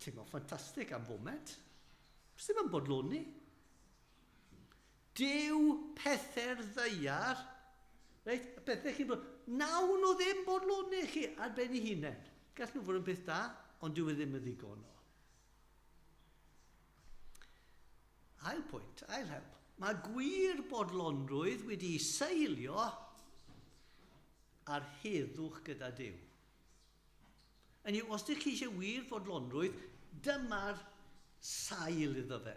Teimlo ffantastig am foment. Bys ddim yn bodloni. Dyw pethau'r ddeiar, right? Pethau chi'n bod, nawn nhw ddim bodloni chi ar ben ei hunain. Gall nhw fod yn peth da, ond dyw e ddim yn ddigon o. Ail pwynt, ail help. Mae gwir bodlonrwydd wedi seilio ar heddwch gyda Duw. Yn yw, os ydych chi eisiau wir fodlonrwydd, dyma'r sail iddo fe.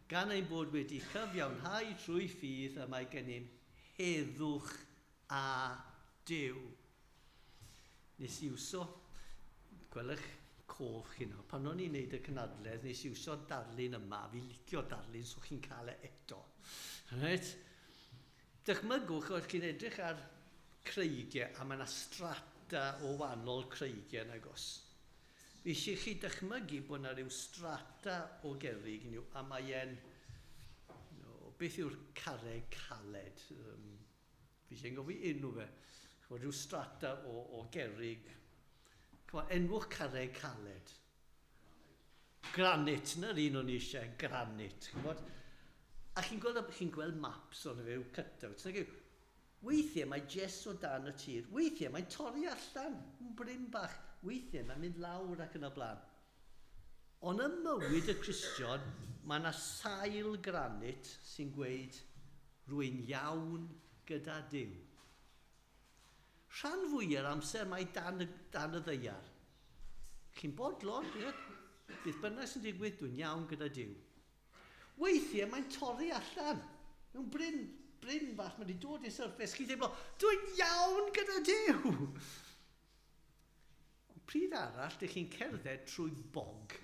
Gan ein bod wedi cyfiawnhau trwy ffydd y mae gennym heddwch a Duw. Nes i wso, gwelwch cof chi nawr, pan o'n i'n neud y cynadledd, nes i wso darlun yma, fi licio darlun so chi'n cael e eto. Right? Dychmygwch oedd chi'n edrych ar creigiau, a mae yna strata o wahanol creigiau yn agos. Fi eisiau chi dychmygu bod yna rhyw strata o gerrig, a mae e'n, beth yw'r carreg caled? Fi eisiau'n gofio enw fe. rhyw strata o gerrig. Enwch carreg caled. Granit, na'r un o'n eisiau, granit. A chi'n gweld maps o'n fe, cutouts. Weithiau mae jes o dan y tir. Weithiau mae'n torri allan, yn bryn bach. Weithiau mae'n mynd lawr ac yn y blaen. Ond ym mywyd y Cristion, mae yna sail granit sy'n gweud rwy'n iawn gyda Duw. Rhan fwyaf amser mae dan y ddeiar. Chi'n bodlon, bydd bynnag sy'n digwydd, dwi'n iawn gyda Duw. Weithiau mae'n torri allan. Mewn bryn bach, mae wedi dod i'r surface. Chi'n teimlo, dwi'n iawn gyda Duw. Ond pryd arall, ydych chi'n cerdded trwy bog.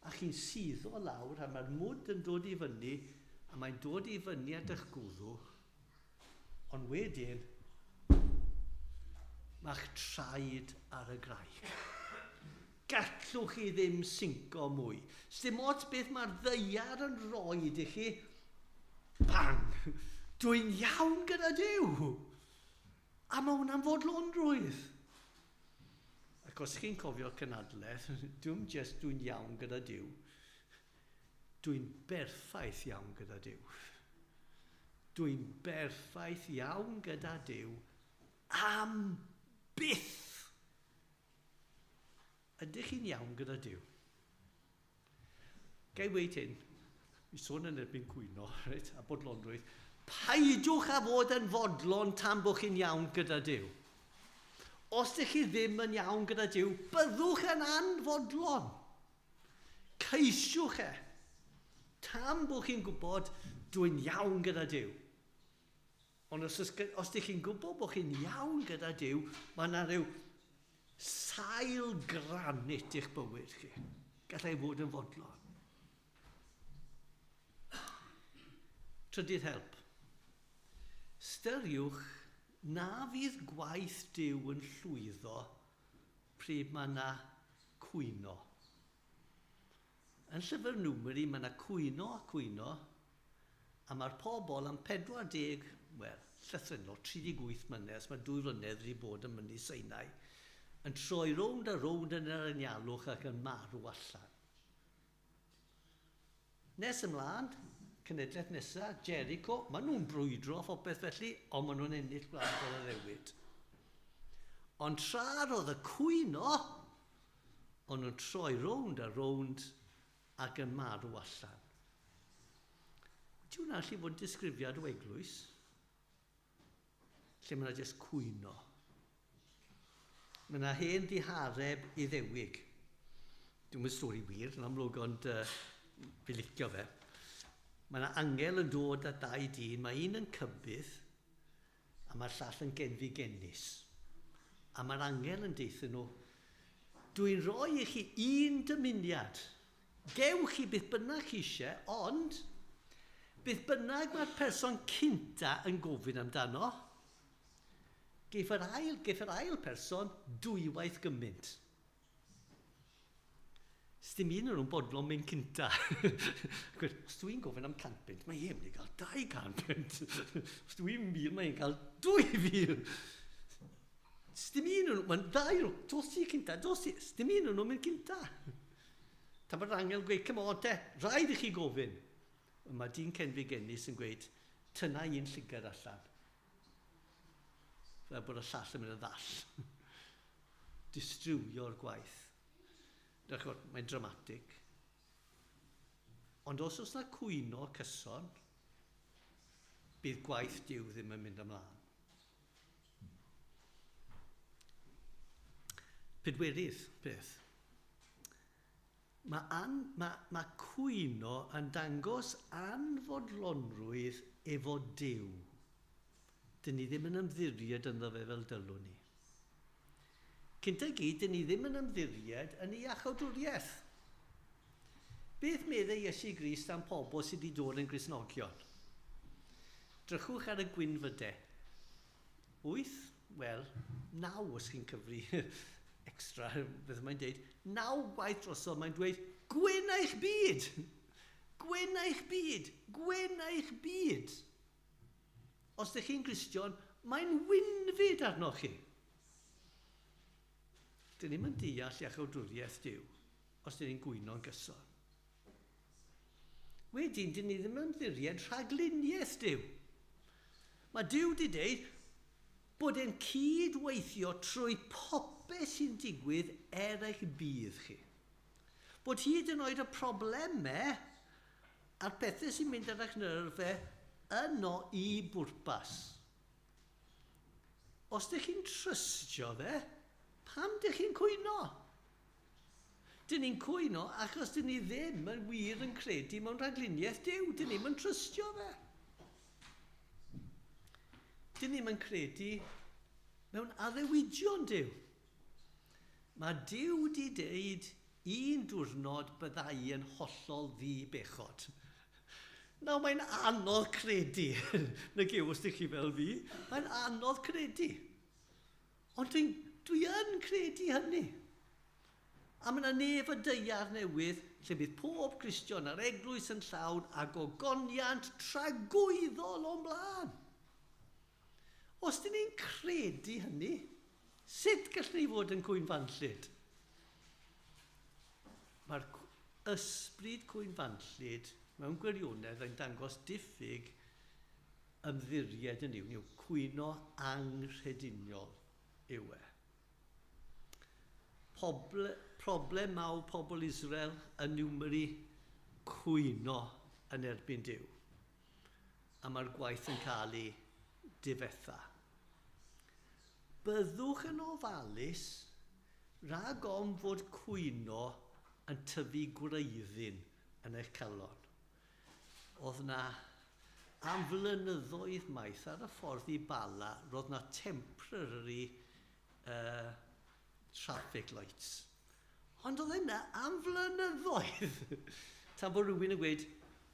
A chi'n suddo lawr, a mae'r mwd yn dod i fyny, a mae'n dod i fyny at eich gwddw. Ond wedyn, mae'ch traed ar y graig. Gallwch chi ddim synco mwy. Dim ots beth mae'r ddeiar yn roed i chi. Bang! Dwi'n iawn gyda Duw. A mae hwnna'n fodlonrwydd. Ac os chi'n cofio cynadledd, dwi'n iawn gyda Duw. Dwi'n berffaith iawn gyda Duw. Dwi'n berffaith iawn gyda Duw am byth. Ydych chi'n iawn gyda Duw? Gai weid hyn, mi sôn yn erbyn cwyno, a bodlonrwydd, paidwch a fod yn fodlon tan bod chi'n iawn gyda Duw. Os ydych chi ddim yn iawn gyda Duw, byddwch yn anfodlon. Ceisiwch tan bod chi'n gwybod dwi'n iawn gyda Duw. Ond os ydych chi'n gwybod bod chi'n iawn gyda Duw, mae yna rhyw sail granit i'ch bywyd chi. Gallai fod yn fodlon. Trydydd help. Styriwch na fydd gwaith Duw yn llwyddo pryd mae yna cwyno. Yn llyfr Numeri mae yna cwyno a cwyno, a mae'r pobl am 40, llythrennol 38 mlynedd, mae 2 flynedd wedi bod yn mynd i Sinai, yn troi rownd a rownd yn yr anialwch ac yn marw allan. Nes ymlaen, cenedlaeth nesaf, Jericho, maen nhw'n brwydro a phopeth felly, ond maen nhw'n ennill gwlad o'r ddewyd. Ond tra'r oedd y cwyno, ond nhw'n troi rownd a rownd ac yn marw allan. Ydy hwnna'n gallu fod disgrifiad o eglwys? Lle mae yna jyst cwyno. Mae yna hen ddihareb i ddewig. Dwi'n mynd stori wir, yn amlwg, ond fi licio fe. Mae yna angel yn dod â 2 dyn, mae un yn cybydd, a mae'r llall yn genfi genus. A mae'r angel yn deithio nhw, dwi'n rhoi i chi 1 dymuniad. Gewch chi beth bynnag chi eisiau, ond beth bynnag mae'r person cynta yn gofyn amdano, geith yr ail person 2 waith gymaint. Sdim un yn nhw'n bodlon mynd cynta. Os dwi'n gofyn am 100 punt, mae e'n mynd i gael 200 punt. Os dwi'n 1000, mae e'n cael 2000. Sdim un yn nhw, mae'n 2, dos ti cynta, dos ti. Sdim un yn nhw'n mynd cynta. Ta mae'r angel gweud, cymod rhaid i chi gofyn. Mae dyn cenfi genus yn gweud, tyna 1 llygad allan. Fel bod y llall yn mynd yn ddall. Distriwio'r gwaith. Mae'n dramatig. Ond os oes yna cwyno cyson, bydd gwaith Duw ddim yn mynd ymlaen. Pedwerydd beth. Mae cwyno yn dangos anfodlonrwydd efo Duw. Dyn ni ddim yn ymddiried ynddo fe fel dylwn ni. Cynta gyd, dyn ni ddim yn ymddiried yn ei achawdwriaeth. Beth meddai Iesu Grist am pobl sydd wedi dod yn Gristnogion? Drychwch ar y gwynfydau. 8? Wel, 9 os chi'n cyfri extra, beth mae'n dweud. 9 gwaith drosodd, mae'n dweud, gwyn eich byd! Gwyn eich byd! Gwyn eich byd! Os ydych chi'n Gristion, Mae'n wynfyd arnoch chi. Dyn ni'n deall iachawdwriaeth Duw os dyn ni'n gwyno'n gyson. Wedyn, dyn ni ddim yn ddiried rhagluniaeth Duw. Mae Duw wedi dweud bod e'n cydweithio trwy popeth sy'n digwydd eich bydd chi. Bod hyd yn oed y problemau a'r pethau sy'n mynd ar eich nyrfau yno i bwrpas. Os ydych chi'n trystio fe, pam ydych chi'n cwyno? Dyn ni'n cwyno achos dyn ni ddim yn wir yn credu mewn rhagluniaeth Duw. Dyn ni'n yn trystio fe. Dyn ni'n yn credu mewn addewidion Duw. Mae Duw wedi dweud un diwrnod byddai yn hollol ddi-bechod. Nawr mae'n anodd credu, nag yw os ydych chi fel fi, mae'n anodd credu. Ond dwi yn credu hynny. A mae yna nef y deiar newydd lle bydd pob Cristion ar eglwys yn llawn a gogoniant tragwyddol o'n blaen. Os dyn ni'n credu hynny, sut gallwn ni fod yn cwynfanllyd? Mae'r ysbryd cwynfanllyd mewn gwirionedd yn dangos diffyg ymddiried yn yw cwyno anghrediniol yw e. Problem mawr pobl Israel yn Numeri cwyno yn erbyn Duw. A mae'r gwaith yn cael ei difetha. Byddwch yn ofalus rhag ofn fod cwyno yn tyfu gwreiddyn yn eich calon. Oedd na am flynyddoedd maith ar y ffordd i Bala, roedd na temporary traffic lights. Ond oedd yna am flynyddoedd. Tan bod rhywun yn gweud,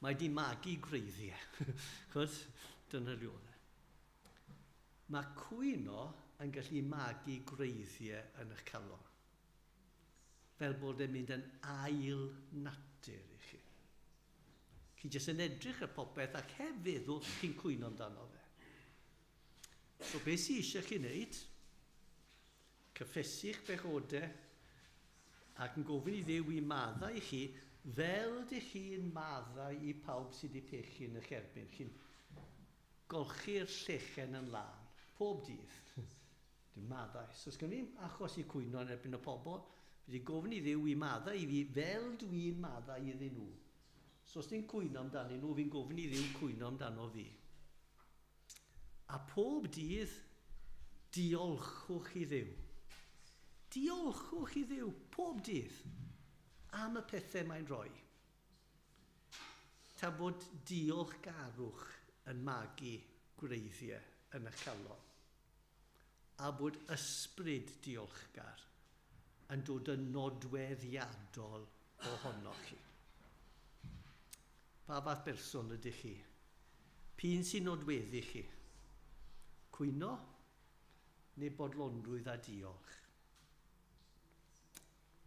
mae di magu greiddiau. Chod, dyna rhywun. Mae cwyno yn gallu magu greiddiau yn eich calon. Fel bod e'n mynd yn ail natur i chi. Chi jyst yn edrych ar popeth ac hefyd chi'n cwyno amdano fe. So beth sy'n eisiau chi wneud? Cyffesu'ch bechodau ac yn gofyn i Dduw i maddau i chi fel ydych chi'n maddau i pawb sydd wedi pechu'n eich erbyn. Chi'n golchi'r llechen yn lan, pob dydd. Dwi'n maddau. So os gen i'n achos i cwyno yn erbyn y pobl, fi wedi gofyn i Dduw i maddau i fi fel dwi'n maddau iddyn nhw. So os ni'n cwyno amdano nhw, fi'n gofyn i Dduw cwyno amdano fi. A pob dydd, diolchwch i Dduw. Diolchwch i Dduw pob dydd am y pethau mae'n rhoi. Ta bod diolchgarwch yn magu gwreiddiau yn eich calon. A bod ysbryd diolchgar yn dod yn nodweddiadol ohonoch chi. Pa fath berson ydych chi? P'un sy'n nodweddu chi? Cwyno neu bodlonrwydd a diolch?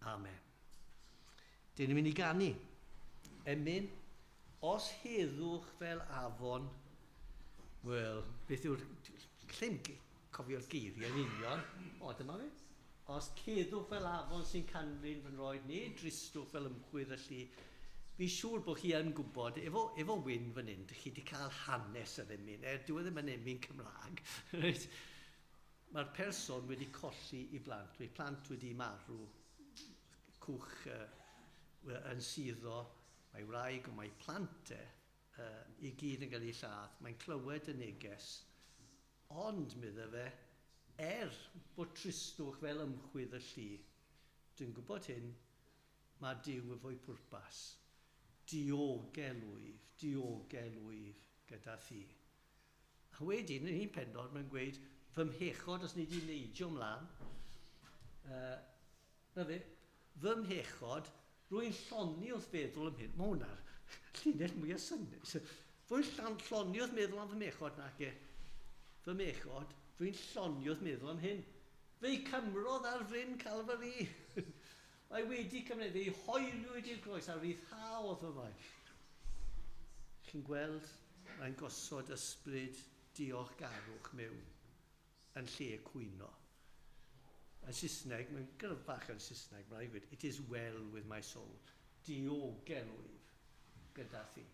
Amen. Dyn ni'n mynd i ganu. Emyn, os heddwch fel afon, wel, beth yw'r... Llym cofio'r geiriau yn union. O, dyma fe. Os ceddwch fel afon sy'n canlyn fy nroed, neu dristwch fel ymchwyd y llu, fi siŵr bod chi yn gwybod, efo wyn fan hyn, chi wedi cael hanes yr emyn, dyw e ddim yn emyn Cymraeg. Mae'r person wedi colli i blant. Mae plant wedi marw, cwch yn suddo, mae wraig o mae plant i gyd yn cael ei lladd. Mae'n clywed y neges, ond medda fe, bod tristwch fel ymchwyd y llu, dwi'n gwybod hyn, mae Duw efo'i pwrpas. Diogel wyf gyda thi. A wedyn, yn un penod, mae'n gweud, fy mhechod os ni wedi neidio ymlaen, na fe, fy mhechod, rwy'n lloni wrth feddwl am hyn. Mae hwnna'r llinell mwy o synnau. Rwy'n lloni wrth meddwl am fy mechod nac e. Fy mechod, rwy'n lloni wrth meddwl am hyn. Fe'i cymrodd ar fryn Calvary. Mae wedi cymryd fe'i hoelwyd i'r groes a ryddhaodd fy mai. Chi'n gweld, mae'n gosod ysbryd diolchgarwch mewn yn lle cwyno. Yn Saesneg, mae'n gyrf bach yn Saesneg, mae'n rhaid, it is well with my soul. Diogelwyf gyda thi.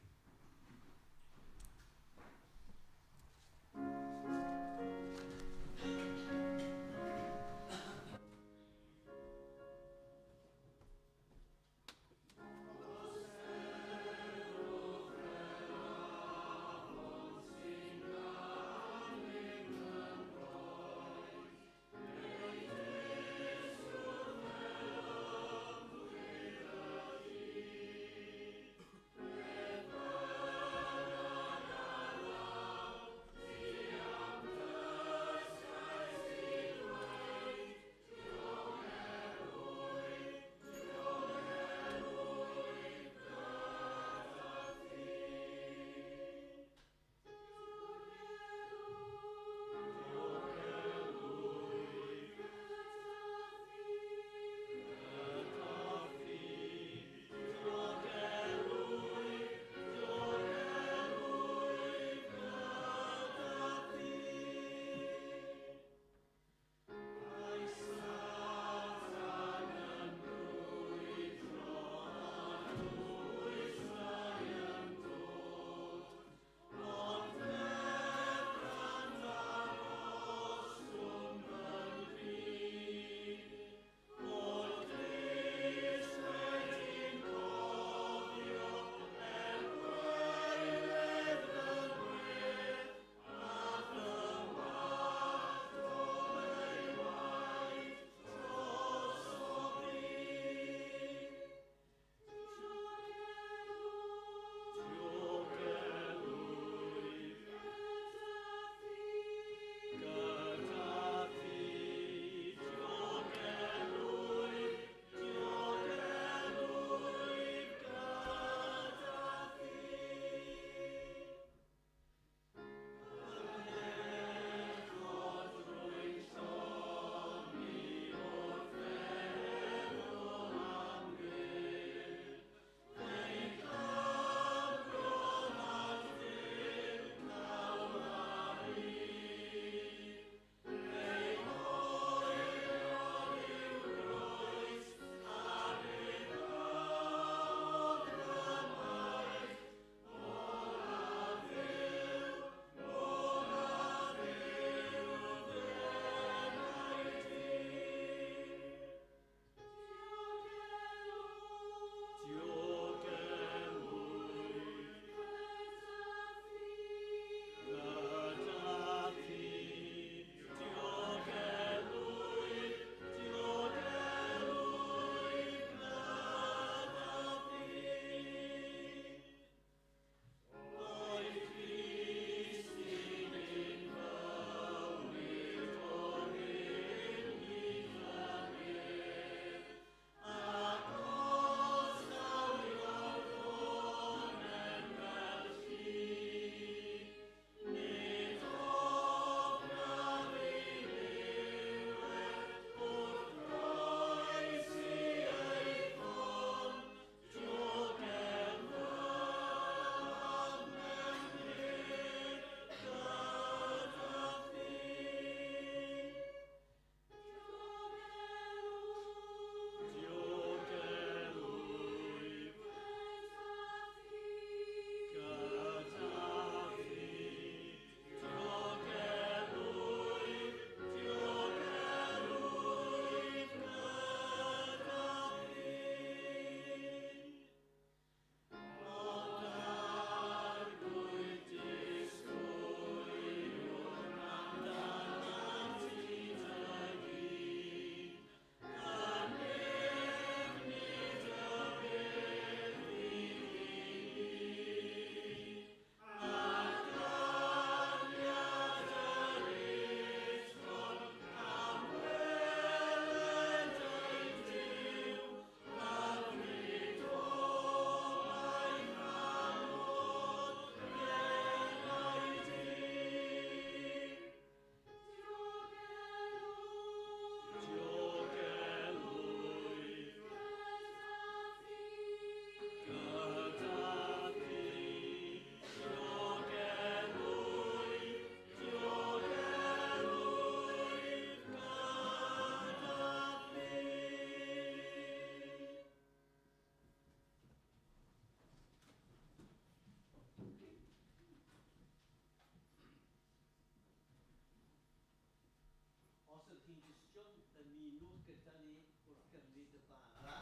gyda ni wrth gymryd y bara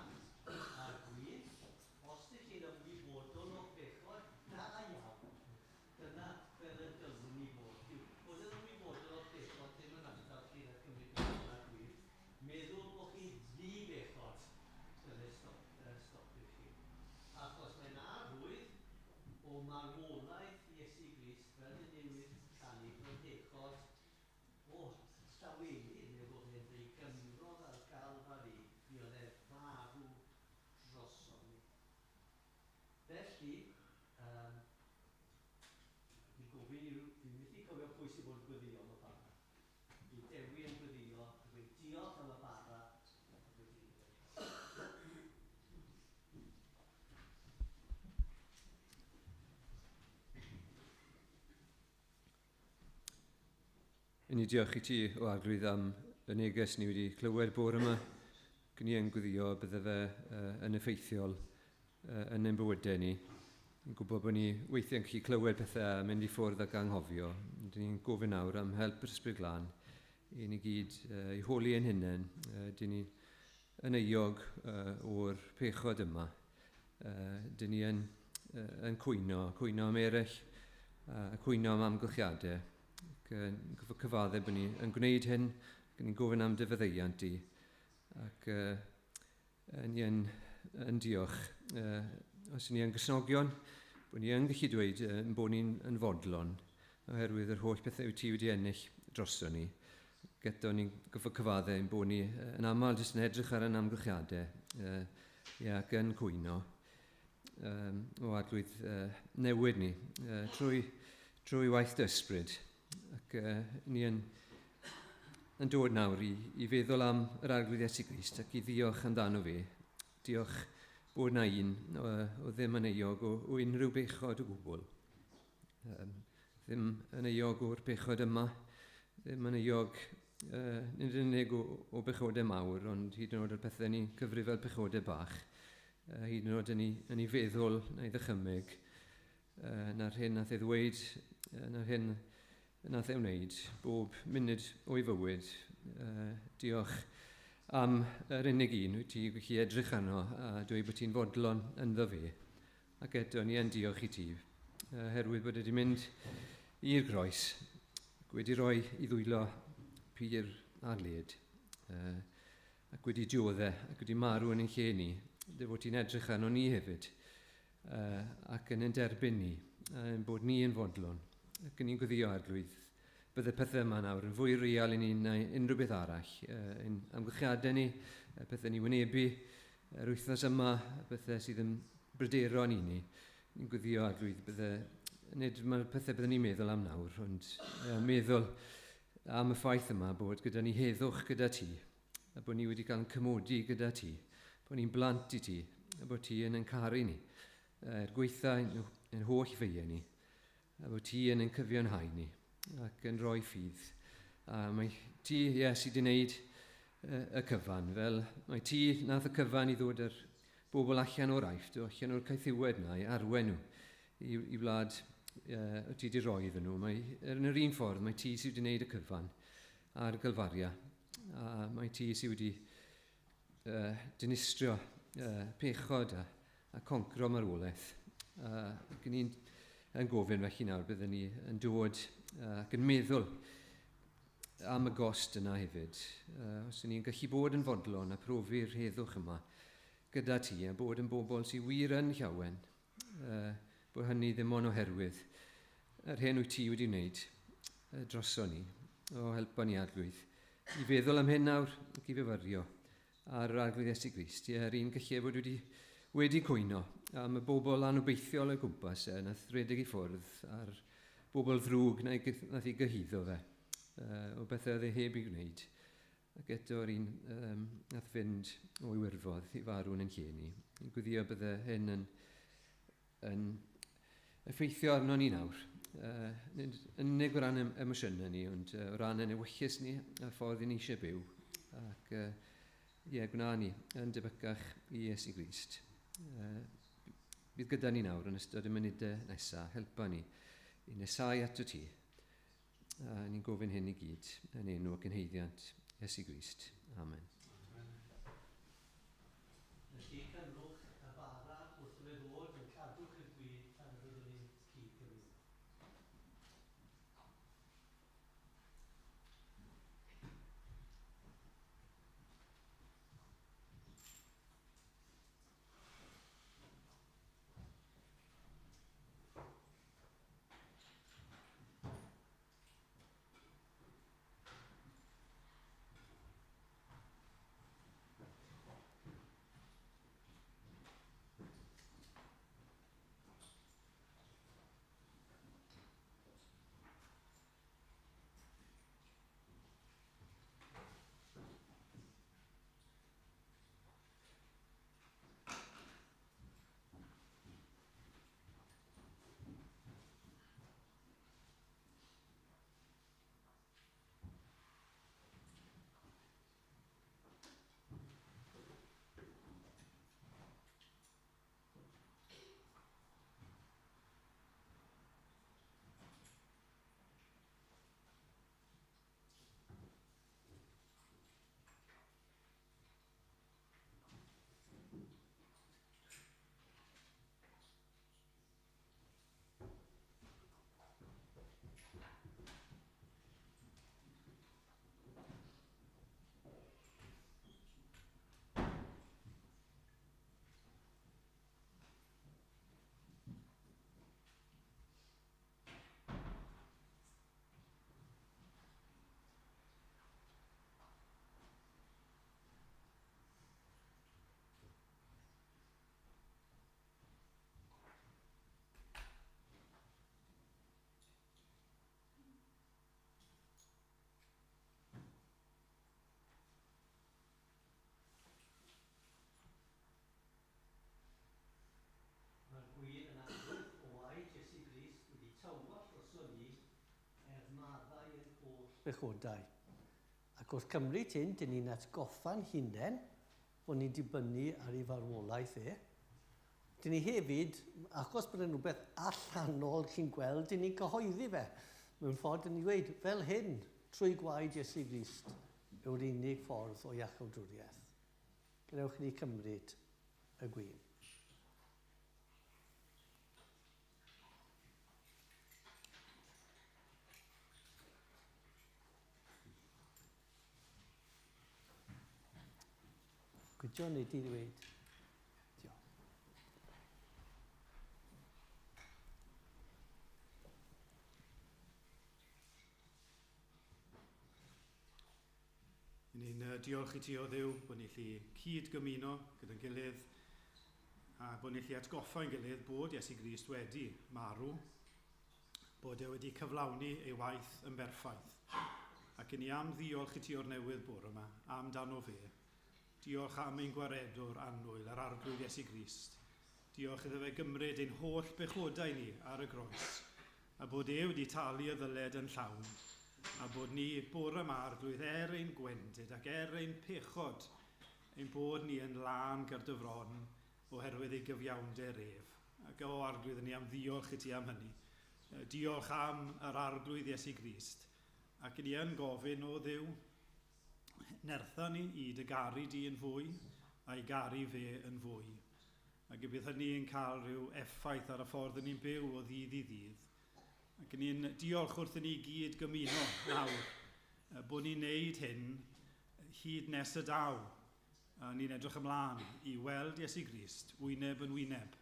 a'r gwir. Os ydych chi'n ymwybodol o bechod, da iawn. Dyna fel y dylwn ni fod. Bod yn ymwybodol o bechod ddim yn ardal chi'n gymryd y bara a'r gwir. Meddwl bod chi'n ddi-bechod, dylai stopio chi. Achos mae'n arwydd o marwolaeth Iesu Grist fel y newydd canu brodechod o llaweli neu bod e'n ei gymrodd ar Galfari mi oedd e farw droson ni. Felly, fi'n methu cofio pwy sy'n bod yn gweddio am y bara. I Dewi yn gweddio, a dweud diolch am y bara, a dweud Ni diolch I ti o arglwydd am y neges ni wedi clywed bore yma. Gyn ni yn gweddio bydde fe yn effeithiol yn ein bywydau ni. Yn gwybod bod ni weithiau'n gallu clywed pethau a mynd I ffwrdd ac anghofio. Dyn ni'n gofyn nawr am help yr Ysbryd Glân I ni gyd I holi ein hunain. Dyn ni yn euog o'r pechod yma. Dyn ni yn cwyno am eraill, cwyno am amgylchiadau. Gyfo cyfaddau bod ni yn gwneud hyn, ac ni'n gofyn am dy feddeiant Di. Ac ni yn diolch. Os ni yn gysnogion, bod ni yn gallu dweud bod ni'n fodlon, oherwydd yr holl pethau Ti wedi ennill drosto ni. Geto ni'n gyfo cyfaddau bod ni yn aml jyst yn edrych ar yn amgylchiadau ac yn cwyno o arglwydd newid ni trwy waith dy ysbryd. Ac ni yn dod nawr I feddwl am yr arglwydd Iesu Grist ac I ddiolch amdano fe. Diolch bod na un o ddim yn euog o unrhyw bechod o gwbl. Ddim yn euog o'r bechod yma, ddim yn euog nid yn unig o bechodau mawr, ond hyd yn oed o'r pethau ni'n cyfri fel bechodau bach. Hyd yn oed yn ei feddwl neu ddychymyg. Na'r hyn nath ei ddweud, na'r hyn nath ei wneud bob munud o'i fywyd. Diolch am yr unig un wyt Ti'n gallu edrych arno a dweud bod Ti'n fodlon ynddo fe. Ac eto ni yn diolch I Ti. Herwydd bod wedi mynd i'r groes, ac wedi rhoi I ddwylo pyr a led. Ac wedi dioddau, ac wedi marw yn ein lle ni. Dy fod Ti'n edrych arno ni hefyd. Ac yn ein derbyn ni, bod ni yn fodlon. Ac yn ni'n gweddio arglwydd, bydde pethau yma nawr yn fwy real I ni na unrhyw beth arall. Ein amgylchiadau ni, pethau ni wynebu, yr wythnos yma, pethau sydd yn bryderon I ni. Ni'n gweddio arglwydd, nid mae'r pethau byddwn ni'n meddwl am nawr, ond meddwl am y ffaith yma bod gyda ni heddwch gyda Ti, a bod ni wedi cael yn cymodi gyda Ti, bod ni'n blant I Ti, a bod Ti yn caru ni, gweitha yn holl feiau ni, a bod Ti yn cyfiawnhau ni ac yn rhoi ffydd. A mae Ti, sydd wedi gwneud y cyfan, fel mae Ti nath y cyfan I ddod yr bobl allan o'r aifft, allan o'r caethiwed na, I arwen nhw, I wlad o Ti wedi rhoi iddyn nhw. Yn yr un ffordd, mae Ti sydd wedi gwneud y cyfan a'r gylfaria. A mae Ti sydd wedi dinistrio pechod a concro marwolaeth. Ac ni'n gofyn felly nawr byddwn ni yn dod ac yn meddwl am y gost yna hefyd. Os ni'n gallu bod yn fodlon a profi'r heddwch yma gyda Ti a bod yn bobl sy'n wir yn llawen. Bod hynny ddim ond oherwydd yr hyn wyt Ti wedi wneud droso ni o helpa ni arglwydd. I feddwl am hyn nawr ac I fyfyrio ar yr arglwydd Iesu Grist. Yr un gallu bod wedi cwyno am y bobl anobeithiol o gwmpas nath redeg I ffwrdd a'r bobl ddrwg nath I gyhyddo fe o bethau oedd heb I gwneud. Ac eto'r un nath fynd o'i wirfodd I farw yn ein lle ni. I gweddio bydde hyn yn effeithio arno ni nawr. Yn unig o ran emosiynau ni, ond o ran yn ewyllus ni a ffordd I ni eisiau byw. Ac gwna ni yn debycach I Iesu Grist. Bydd gyda ni nawr yn ystod y munudau nesaf, helpa ni I nesau ato Ti. Ni'n gofyn hyn I gyd yn enw ac yn heiddiant Iesu Grist. Amen. Felly cynwch y bara wrth y ddod yn cadwch y gwyd tan y byddwn ni'n cyd gyflwyno. Bechodau. Ac wrth cymryd hyn, dyn ni'n atgoffa'n hunain bod ni'n dibynnu ar ei farwolaeth e. Dyn ni hefyd, achos bod yn rhywbeth allanol chi'n gweld, dyn ni'n cyhoeddi fe. Mewn ffordd, dyn ni'n dweud, fel hyn, trwy gwaed Iesu Grist, yw'r unig ffordd o iachawdwriaeth. Gwnewch ni cymryd y gwyn. Gwydio neu di ddweud. Diolch. Ni'n diolch i ti o Dduw bod ni'n gallu cyd gymuno gyda'n gilydd a bod ni'n gallu atgoffa'n gilydd bod Iesu Grist wedi marw, bod e wedi cyflawni ei waith yn berffaith. Ac i ni am ddiolch i ti o'r newydd bore yma, am dan o fe. Diolch am ein gwaredwr annwyl ar arglwydd Iesu Grist. Diolch iddo fe gymryd ein holl bechodau ni ar y groes, a bod e wedi talu y ddyled yn llawn, a bod ni bore yma arglwydd ein gwendid ac ein pechod, ein bod ni yn lan gyda'r dyfron oherwydd ei gyfiawnder ef. Ac o arglwydd ni am ddiolch i ti am hynny. Diolch am yr arglwydd Iesu Grist, ac ni yn gofyn o Dduw, nertha ni i dy garu di yn fwy, a'i garu fe yn fwy. Ac bydd hynny yn cael rhyw effaith ar y ffordd yn ni'n byw o ddydd i ddydd. Ac ni'n diolch wrth ni gyd gymuno nawr, bod ni'n neud hyn hyd nes y daw. A ni'n edrych ymlaen i weld Iesu Grist, wyneb yn wyneb.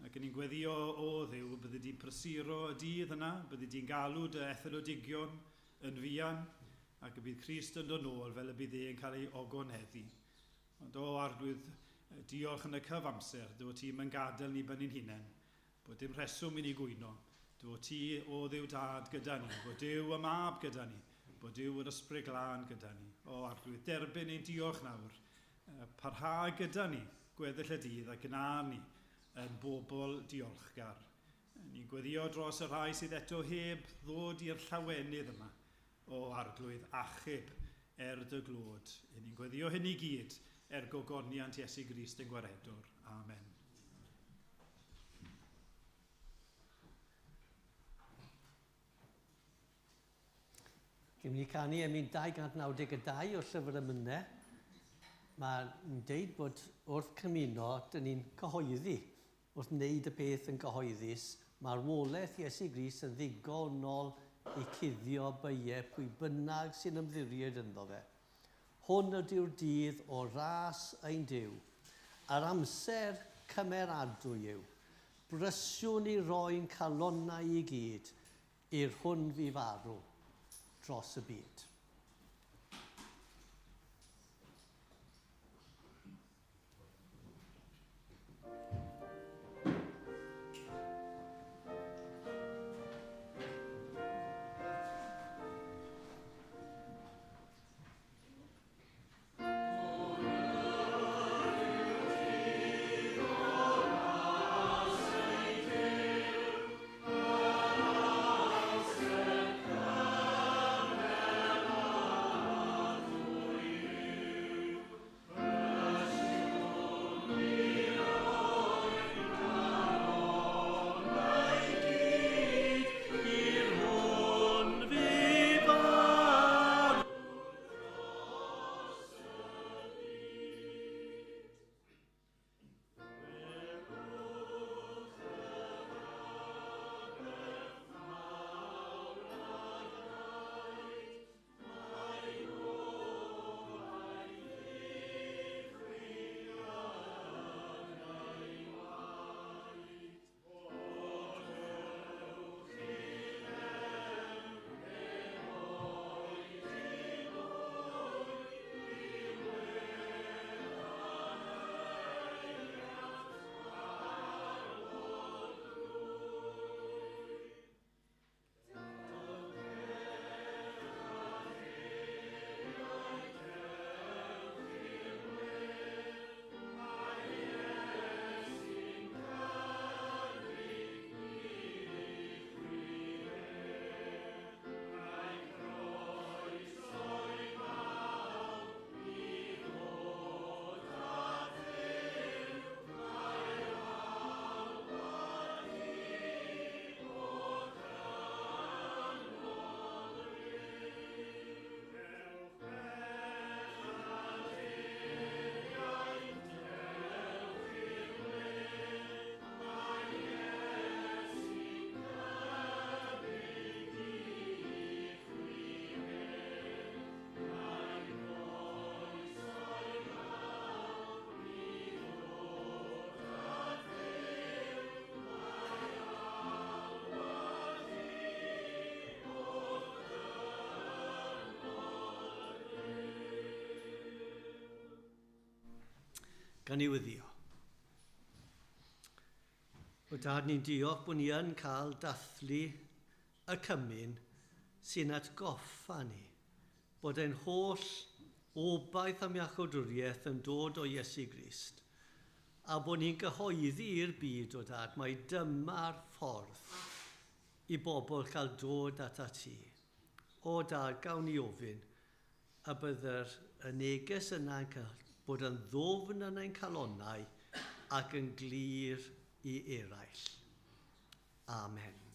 Ac ni'n gweddio o Dduw, bydde di'n prysuro y dydd yna, bydde di'n galw dy etholodigion yn fuan, ac y bydd Crist yn dod nôl fel y bydd e'n cael ei ogonheddu. Ond o arglwydd, diolch yn y cyfamser, dwi ti'n yn gadael ni byn ni'n hunain, bod dim rheswm i ni gwyno, dwi ti o Dduw Dad gyda ni, bod Duw y mab gyda ni, bod Duw yr ysbryd glân gyda ni. O arglwydd, derbyn ein diolch nawr, parha gyda ni, gweddill y dydd ac yna ni yn bobl diolchgar. Ni'n gweddio dros y rhai sydd eto heb ddod i'r llawenydd yma, o arglwydd achub dy glod. Ni'n gweddio hyn i gyd gogoniant Iesu Grist yn gwaredwr. Amen. Gym ni canu ym 292 o llyfr y Mynau. Mae'n deud bod wrth cymuno, dyn ni'n cyhoeddi. Wrth wneud y peth yn gyhoeddus, mae'r wolaeth Iesu Grist yn ddigonol i cuddio beiau pwy bynnag sy'n ymddiried ynddo fe. Hwn ydyw'r dydd o ras ein Duw. Yr amser cymeradwy yw. Bryswn i roi'n calonnau i gyd i'r hwn fi farw dros y byd. Gan i wyddio. O Dad, ni'n diolch bod ni yn cael dathlu y cymyn sy'n atgoffa ni bod ein holl obaith am iachawdwriaeth yn dod o Iesu Grist a bod ni'n gyhoeddi i'r byd, o Dad, mai dyma'r ffordd i bobl cael dod at ti. O Dad, gawn ni ofyn a byddai'r y neges yna'n cael bod yn ddofn yn ein calonnau ac yn glir i eraill. Amen.